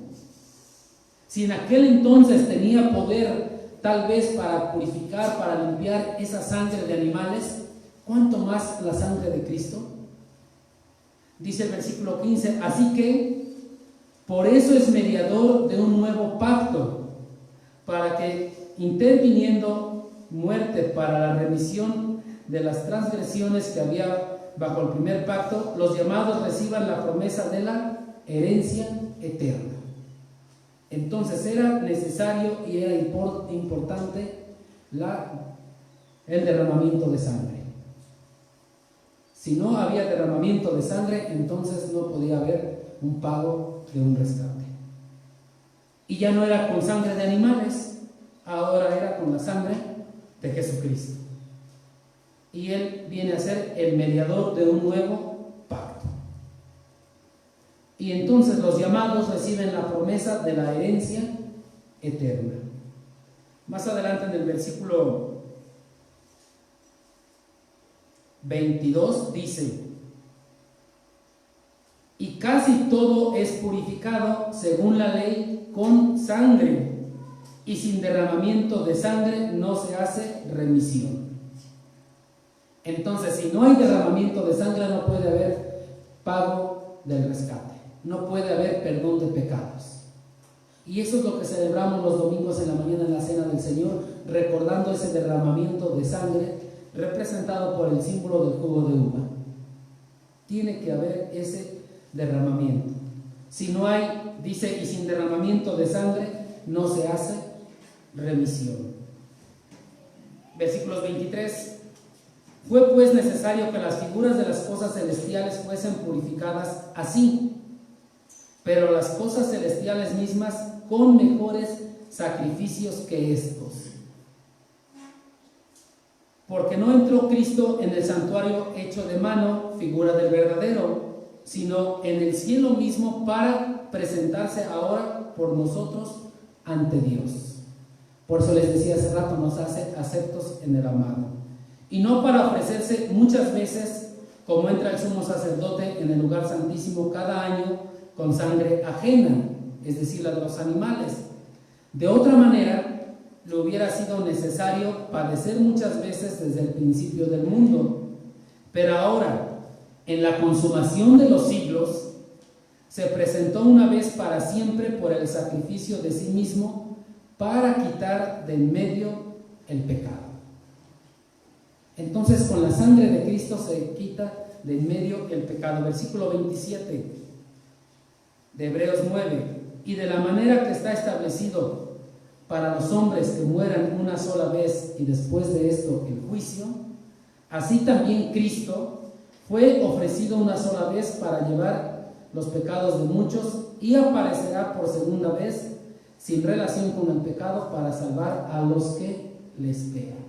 Si en aquel entonces tenía poder tal vez para purificar, para limpiar esa sangre de animales, ¿cuánto más la sangre de Cristo? Dice el versículo 15: así que por eso es mediador de un nuevo pacto, para que interviniendo muerte para la remisión de las transgresiones que había bajo el primer pacto, los llamados reciban la promesa de la herencia eterna. Entonces era necesario y era importante el derramamiento de sangre. Si no había derramamiento de sangre, entonces no podía haber un pago de un rescate. Y ya no era con sangre de animales, ahora era con la sangre de Jesucristo. Y Él viene a ser el mediador de un nuevo pacto. Y entonces los llamados reciben la promesa de la herencia eterna. Más adelante en el versículo 22 dice: y casi todo es purificado según la ley con sangre, y sin derramamiento de sangre no se hace remisión. Entonces, si no hay derramamiento de sangre, no puede haber pago del rescate, no puede haber perdón de pecados. Y eso es lo que celebramos los domingos en la mañana en la cena del Señor, recordando ese derramamiento de sangre representado por el símbolo del jugo de uva. Tiene que haber ese derramamiento. Si no hay, dice, y sin derramamiento de sangre no se hace remisión. Versículos 23. Fue pues necesario que las figuras de las cosas celestiales fuesen purificadas así, pero las cosas celestiales mismas con mejores sacrificios que estos. Porque no entró Cristo en el santuario hecho de mano, figura del verdadero, sino en el cielo mismo para presentarse ahora por nosotros ante Dios. Por eso les decía hace rato, nos hace aceptos en el amado. Y no para ofrecerse muchas veces, como entra el sumo sacerdote en el lugar santísimo cada año con sangre ajena, es decir, la de los animales. De otra manera, le hubiera sido necesario padecer muchas veces desde el principio del mundo. Pero ahora, en la consumación de los siglos, se presentó una vez para siempre por el sacrificio de sí mismo para quitar de en medio el pecado. Entonces, con la sangre de Cristo se quita de en medio el pecado. Versículo 27 de Hebreos 9. Y de la manera que está establecido para los hombres que mueran una sola vez y después de esto el juicio, así también Cristo fue ofrecido una sola vez para llevar los pecados de muchos y aparecerá por segunda vez sin relación con el pecado para salvar a los que le esperan.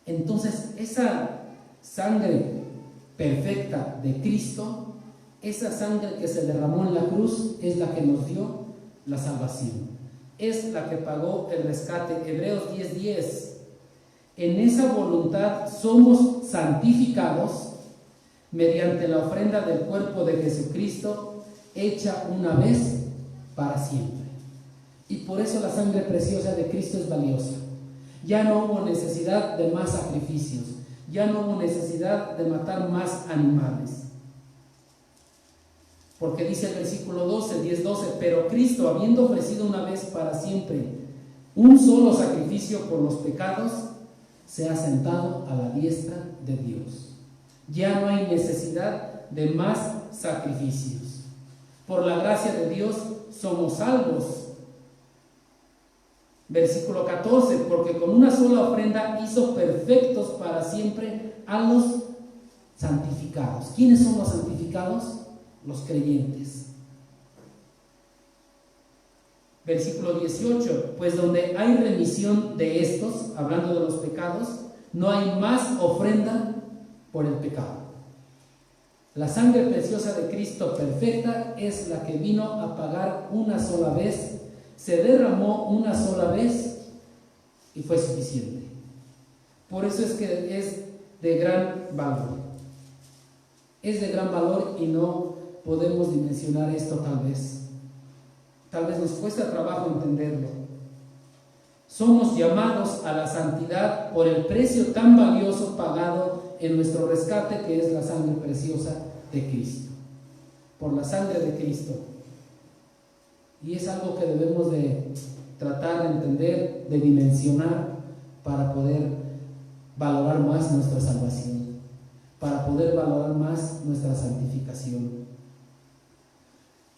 Entonces, esa sangre perfecta de Cristo, esa sangre que se derramó en la cruz, es la que nos dio la salvación, es la que pagó el rescate. Hebreos 10:10. En esa voluntad somos santificados mediante la ofrenda del cuerpo de Jesucristo, hecha una vez para siempre. Y por eso la sangre preciosa de Cristo es valiosa. Ya no hubo necesidad de más sacrificios, ya no hubo necesidad de matar más animales. Porque dice el versículo 10:12, pero Cristo, habiendo ofrecido una vez para siempre un solo sacrificio por los pecados, se ha sentado a la diestra de Dios. Ya no hay necesidad de más sacrificios. Por la gracia de Dios somos salvos. Versículo 14, porque con una sola ofrenda hizo perfectos para siempre a los santificados. ¿Quiénes son los santificados? Los creyentes. Versículo 18, pues donde hay remisión de estos, hablando de los pecados, no hay más ofrenda por el pecado. La sangre preciosa de Cristo perfecta es la que vino a pagar una sola vez, se derramó una sola vez y fue suficiente. Por eso es que es de gran valor. Es de gran valor y no podemos dimensionar esto tal vez. Tal vez nos cuesta trabajo entenderlo. Somos llamados a la santidad por el precio tan valioso pagado en nuestro rescate, que es la sangre preciosa de Cristo. Por la sangre de Cristo. Y es algo que debemos de tratar de entender, de dimensionar, para poder valorar más nuestra salvación, para poder valorar más nuestra santificación.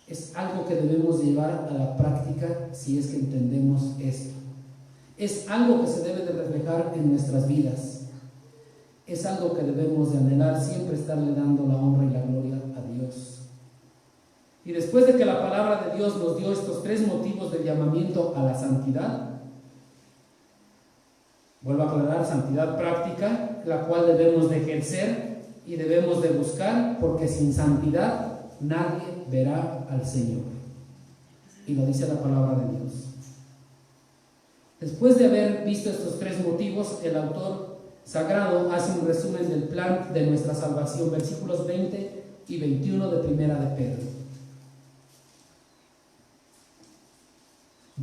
Es algo que debemos llevar a la práctica si es que entendemos esto. Es algo que se debe de reflejar en nuestras vidas. Es algo que debemos de anhelar, siempre estarle dando la honra y la gloria a Dios. Y después de que la palabra de Dios nos dio estos 3 motivos del llamamiento a la santidad, vuelvo a aclarar, santidad práctica, la cual debemos de ejercer y debemos de buscar, porque sin santidad nadie verá al Señor. Y lo dice la palabra de Dios. Después de haber visto estos 3 motivos, el autor sagrado hace un resumen del plan de nuestra salvación, versículos 20 y 21 de Primera de Pedro.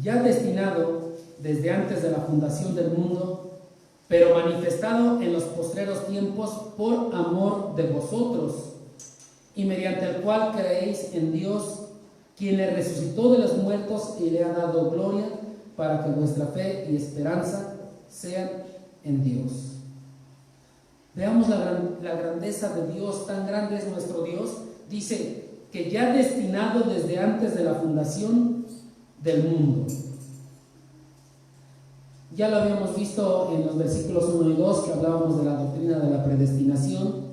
Ya destinado desde antes de la fundación del mundo, pero manifestado en los postreros tiempos por amor de vosotros, y mediante el cual creéis en Dios, quien le resucitó de los muertos y le ha dado gloria, para que vuestra fe y esperanza sean en Dios. Veamos la grandeza de Dios, tan grande es nuestro Dios. Dice que ya destinado desde antes de la fundación del mundo. Ya lo habíamos visto en los versículos 1 y 2 que hablábamos de la doctrina de la predestinación.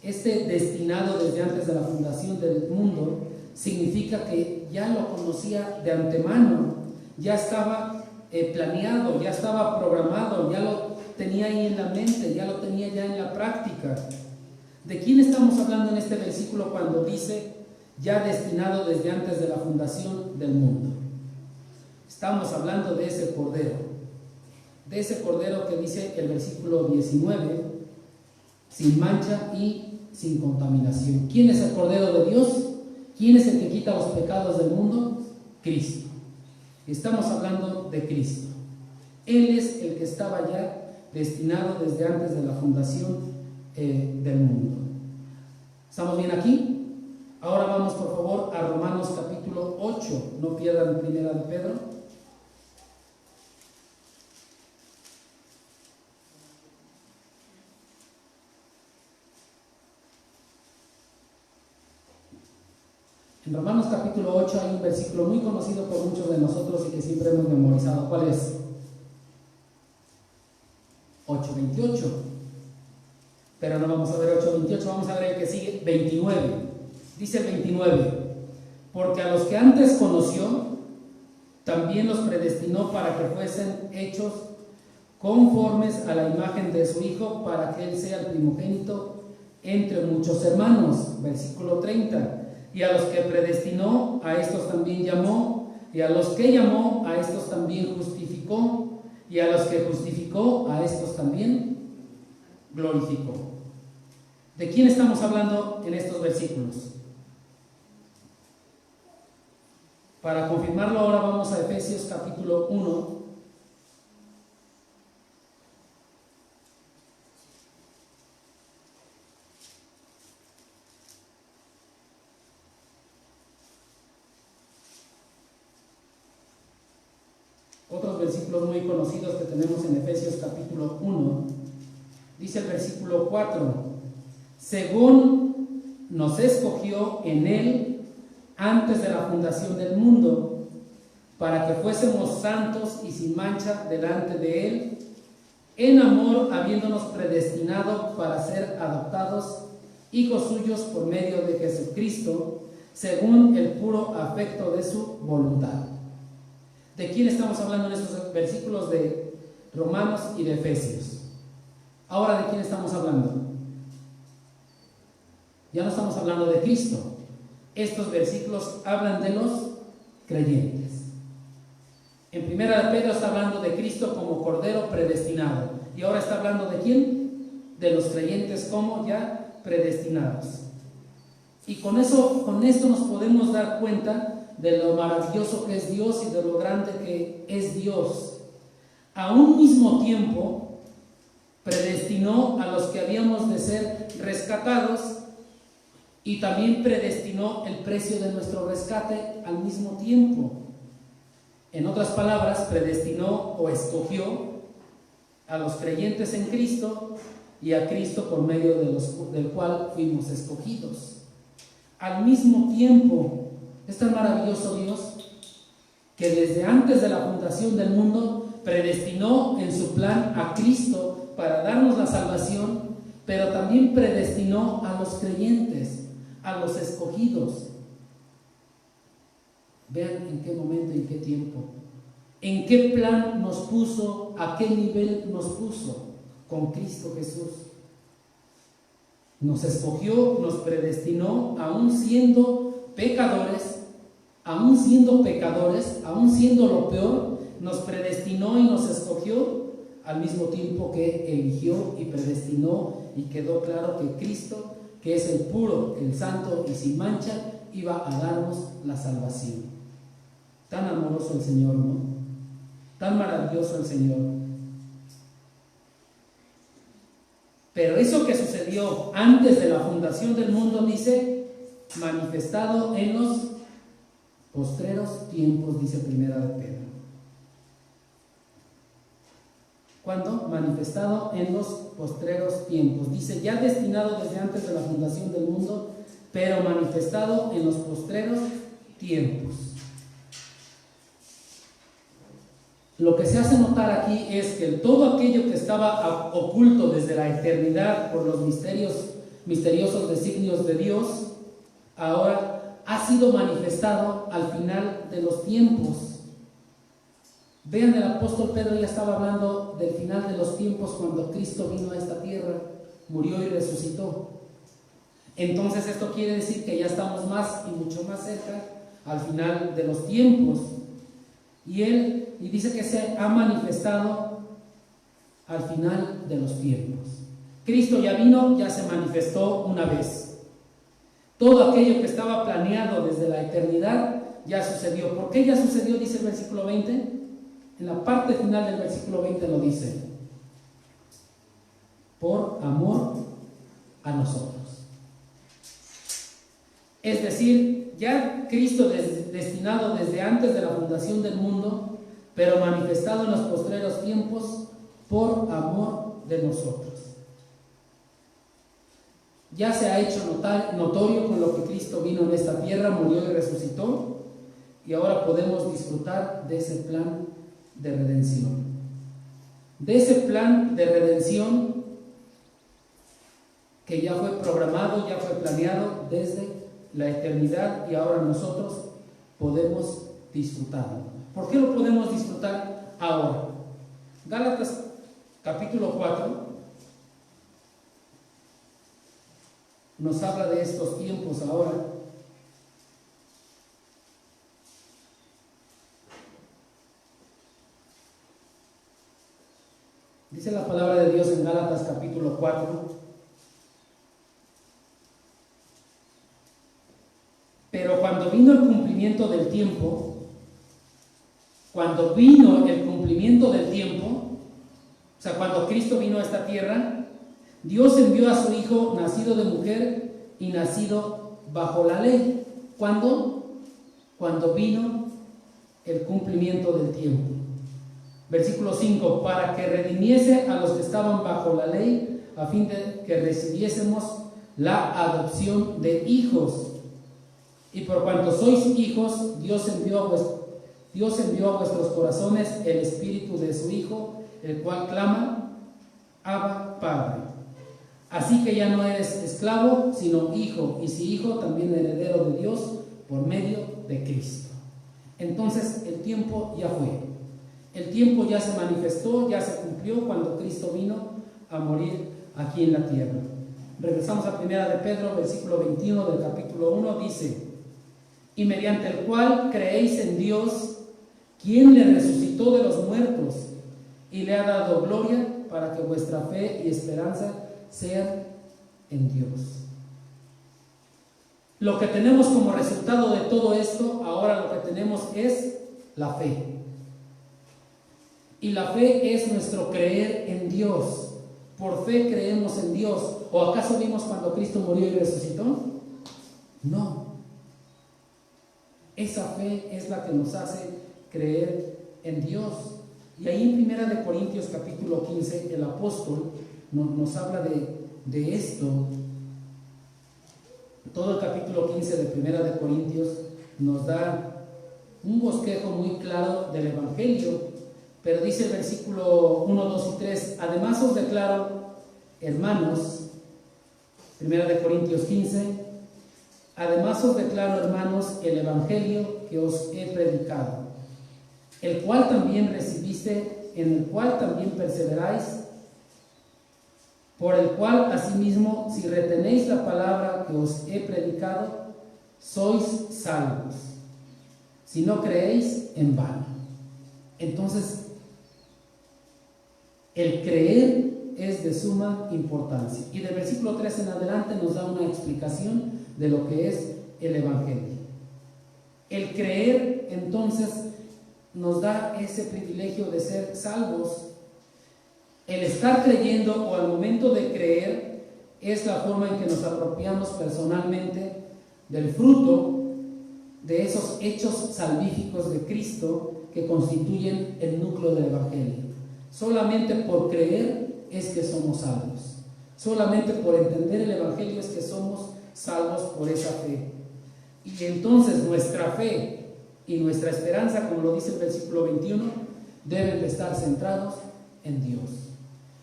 Este destinado desde antes de la fundación del mundo significa que ya lo conocía de antemano, ya estaba planeado, ya estaba programado, ya lo tenía ahí en la mente, ya lo tenía ya en la práctica. ¿De quién estamos hablando en este versículo cuando dice ya destinado desde antes de la fundación del mundo? Estamos hablando de ese cordero que dice el versículo 19, sin mancha y sin contaminación. ¿Quién es el Cordero de Dios? ¿Quién es el que quita los pecados del mundo? Cristo. Estamos hablando de Cristo. Él es el que estaba ya destinado desde antes de la fundación del mundo. ¿Estamos bien aquí? Ahora vamos por favor a Romanos capítulo 8. No pierdan Primera de Pedro. En Romanos capítulo 8 hay un versículo muy conocido por muchos de nosotros y que siempre hemos memorizado. ¿Cuál es? 8:28. Pero no vamos a ver 8:28, vamos a ver el que sigue, 29. Dice el 29: porque a los que antes conoció, también los predestinó para que fuesen hechos conformes a la imagen de su Hijo, para que Él sea el primogénito entre muchos hermanos. Versículo 30. Y a los que predestinó, a estos también llamó, y a los que llamó, a estos también justificó, y a los que justificó, a estos también glorificó. ¿De quién estamos hablando en estos versículos? Para confirmarlo ahora vamos a Efesios capítulo 1. Otros versículos muy conocidos que tenemos en Efesios capítulo 1, dice el versículo 4: según nos escogió en Él antes de la fundación del mundo, para que fuésemos santos y sin mancha delante de Él, en amor, habiéndonos predestinado para ser adoptados hijos suyos por medio de Jesucristo, según el puro afecto de su voluntad. ¿De quién estamos hablando en estos versículos de Romanos y de Efesios? Ahora, ¿de quién estamos hablando? Ya no estamos hablando de Cristo. Estos versículos hablan de los creyentes. En Primera de Pedro está hablando de Cristo como Cordero predestinado. Y ahora está hablando ¿de quién? De los creyentes como ya predestinados. Y con esto nos podemos dar cuenta de lo maravilloso que es Dios y de lo grande que es Dios. A un mismo tiempo predestinó a los que habíamos de ser rescatados y también predestinó el precio de nuestro rescate al mismo tiempo. En otras palabras, predestinó o escogió a los creyentes en Cristo y a Cristo por medio del cual fuimos escogidos. Al mismo tiempo. Es tan maravilloso Dios que desde antes de la fundación del mundo predestinó en su plan a Cristo para darnos la salvación, pero también predestinó a los creyentes, a los escogidos. Vean en qué momento y en qué tiempo, en qué plan nos puso, a qué nivel nos puso con Cristo Jesús. Nos escogió, nos predestinó, aún siendo pecadores, aún siendo lo peor, nos predestinó y nos escogió al mismo tiempo que eligió y predestinó, y quedó claro que Cristo, que es el puro, el santo y sin mancha, iba a darnos la salvación. Tan amoroso el Señor, ¿no? Tan maravilloso el Señor. Pero eso que sucedió antes de la fundación del mundo, dice, manifestado en los postreros tiempos, dice Primera de Pedro. ¿Cuándo? Manifestado en los postreros tiempos. Dice, ya destinado desde antes de la fundación del mundo, pero manifestado en los postreros tiempos. Lo que se hace notar aquí es que todo aquello que estaba oculto desde la eternidad por los misteriosos designios de Dios, ahora ha sido manifestado al final de los tiempos. Vean, el apóstol Pedro ya estaba hablando del final de los tiempos cuando Cristo vino a esta tierra, murió y resucitó. Entonces esto quiere decir que ya estamos más y mucho más cerca al final de los tiempos. Y dice que se ha manifestado al final de los tiempos. Cristo ya vino, ya se manifestó una vez. Todo aquello que estaba planeado desde la eternidad ya sucedió. ¿Por qué ya sucedió? Dice el versículo 20. En la parte final del versículo 20 lo dice: por amor a nosotros. Es decir, ya Cristo destinado desde antes de la fundación del mundo, pero manifestado en los postreros tiempos por amor de nosotros. Ya se ha hecho notorio con lo que Cristo vino en esta tierra, murió y resucitó, y ahora podemos disfrutar de ese plan de redención. De ese plan de redención que ya fue programado, ya fue planeado desde la eternidad, y ahora nosotros podemos disfrutarlo. ¿Por qué lo podemos disfrutar ahora? Gálatas capítulo 4 nos habla de estos tiempos ahora. Dice la palabra de Dios en Gálatas capítulo 4: pero cuando vino el cumplimiento del tiempo, o sea, cuando Cristo vino a esta tierra, Dios envió a su Hijo, nacido de mujer y nacido bajo la ley. ¿Cuándo? Cuando vino el cumplimiento del tiempo. Versículo 5: para que redimiese a los que estaban bajo la ley, a fin de que recibiésemos la adopción de hijos. Y por cuanto sois hijos, Dios envió a vuestros corazones el espíritu de su Hijo, el cual clama: Abba, Padre. Así que ya no eres esclavo, sino hijo, y si hijo, también heredero de Dios por medio de Cristo. Entonces el tiempo ya fue. El tiempo ya se manifestó, ya se cumplió cuando Cristo vino a morir aquí en la tierra. Regresamos a Primera de Pedro, versículo 21 del capítulo 1, dice: y mediante el cual creéis en Dios, quien le resucitó de los muertos y le ha dado gloria, para que vuestra fe y esperanza sean en Dios. Lo que tenemos como resultado de todo esto, ahora lo que tenemos es la fe. Y la fe es nuestro creer en Dios. Por fe creemos en Dios. ¿O acaso vimos cuando Cristo murió y resucitó? No. Esa fe es la que nos hace creer en Dios. Y ahí en 1 Corintios capítulo 15, el apóstol nos habla de esto. Todo el capítulo 15 de 1 Corintios nos da un bosquejo muy claro del Evangelio. Pero dice el versículo 1, 2 y 3, además os declaro, hermanos, 1 Corintios 15, además os declaro, hermanos, el evangelio que os he predicado, el cual también recibiste, en el cual también perseveráis, por el cual asimismo, si retenéis la palabra que os he predicado, sois salvos, si no creéis en vano. Entonces, el creer es de suma importancia. Y del versículo 3 en adelante nos da una explicación de lo que es el evangelio. El creer, entonces, nos da ese privilegio de ser salvos. El estar creyendo o al momento de creer es la forma en que nos apropiamos personalmente del fruto de esos hechos salvíficos de Cristo que constituyen el núcleo del evangelio. Solamente por creer es que somos salvos. Solamente por entender el evangelio es que somos salvos por esa fe. Y entonces nuestra fe y nuestra esperanza, como lo dice el versículo 21, deben de estar centrados en Dios.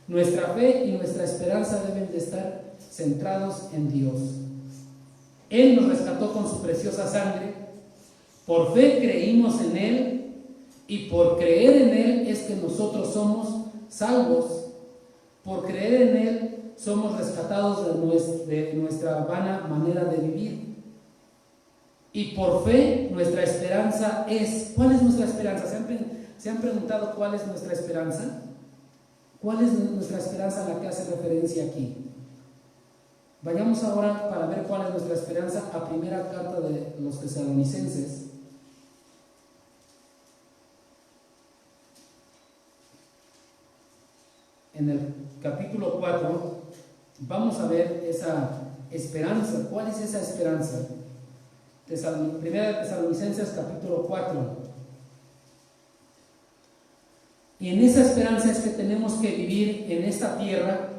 Nuestra fe y nuestra esperanza deben de estar centrados en Dios. Él nos rescató con su preciosa sangre. Por fe creímos en Él, y por creer en Él es que nosotros somos salvos. Por creer en Él somos rescatados de nuestra vana manera de vivir. Y por fe nuestra esperanza es... ¿Cuál es nuestra esperanza? ¿Se han preguntado cuál es nuestra esperanza? ¿Cuál es nuestra esperanza a la que hace referencia aquí? Vayamos ahora para ver cuál es nuestra esperanza a primera carta de los Tesalonicenses. En el capítulo 4 vamos a ver esa esperanza. ¿Cuál es esa esperanza? Primera de Tesalonicenses capítulo 4. Y en esa esperanza es que tenemos que vivir en esta tierra,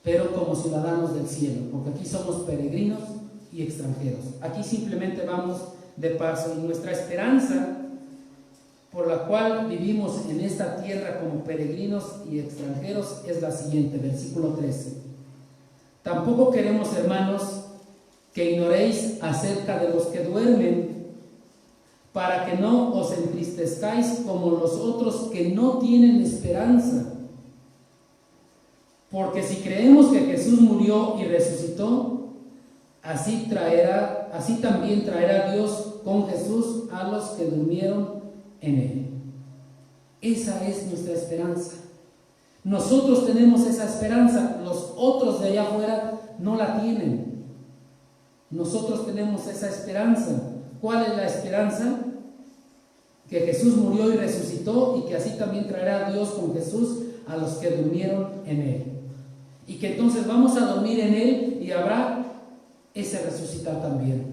pero como ciudadanos del cielo, porque aquí somos peregrinos y extranjeros. Aquí simplemente vamos de paso, y nuestra esperanza por la cual vivimos en esta tierra como peregrinos y extranjeros es la siguiente, versículo 13. Tampoco queremos, hermanos, que ignoréis acerca de los que duermen, para que no os entristezcáis como los otros que no tienen esperanza. Porque si creemos que Jesús murió y resucitó, así también traerá Dios con Jesús a los que durmieron en Él. Esa es nuestra esperanza. Nosotros tenemos esa esperanza, los otros de allá afuera no la tienen. Nosotros tenemos esa esperanza. ¿Cuál es la esperanza? Que Jesús murió y resucitó, y que así también traerá a Dios con Jesús a los que durmieron en Él. Y que entonces vamos a dormir en Él y habrá ese resucitar también,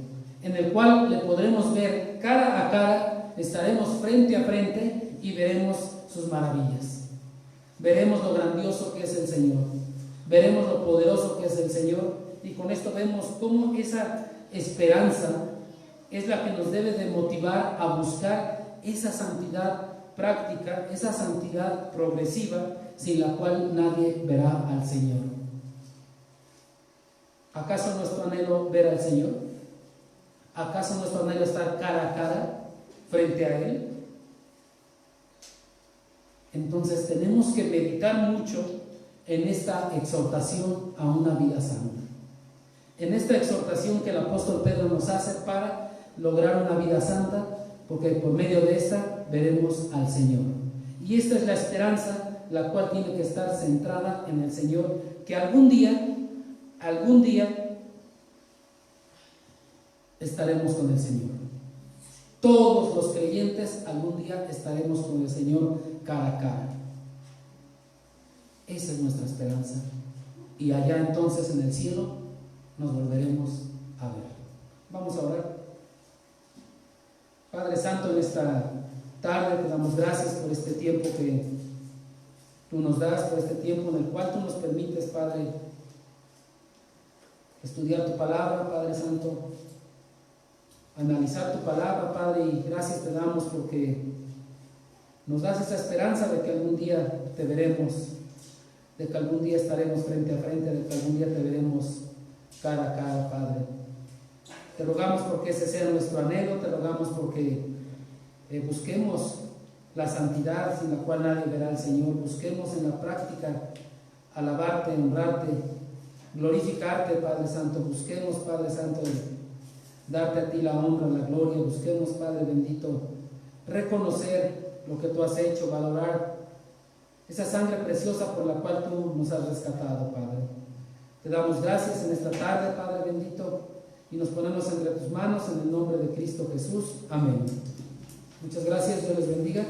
en el cual le podremos ver cara a cara, estaremos frente a frente y veremos sus maravillas. Veremos lo grandioso que es el Señor, veremos lo poderoso que es el Señor, y con esto vemos cómo esa esperanza es la que nos debe de motivar a buscar esa santidad práctica, esa santidad progresiva, sin la cual nadie verá al Señor. ¿Acaso nuestro anhelo ver al Señor? ¿Acaso nuestro anhelo estar cara a cara frente a Él? Entonces tenemos que meditar mucho en esta exhortación a una vida santa, en esta exhortación que el apóstol Pedro nos hace para lograr una vida santa, porque por medio de esta veremos al Señor. Y esta es la esperanza, la cual tiene que estar centrada en el Señor, que algún día estaremos con el Señor. Todos los creyentes algún día estaremos con el Señor cara a cara. Esa es nuestra esperanza. Y allá entonces en el cielo nos volveremos a ver. Vamos a orar. Padre Santo, en esta tarde te damos gracias por este tiempo que tú nos das, por este tiempo en el cual tú nos permites, Padre, estudiar tu palabra, Padre Santo. analizar tu palabra, Padre, y gracias te damos porque nos das esa esperanza de que algún día te veremos, de que algún día estaremos frente a frente, de que algún día te veremos cara a cara, Padre. Te rogamos porque ese sea nuestro anhelo, te rogamos porque busquemos la santidad sin la cual nadie verá al Señor, busquemos en la práctica alabarte, honrarte, glorificarte, Padre Santo, busquemos, Padre Santo, darte a ti la honra, la gloria, busquemos, Padre bendito, reconocer lo que tú has hecho, valorar esa sangre preciosa por la cual tú nos has rescatado, Padre. Te damos gracias en esta tarde, Padre bendito, y nos ponemos entre tus manos en el nombre de Cristo Jesús. Amén. Muchas gracias, Dios les bendiga.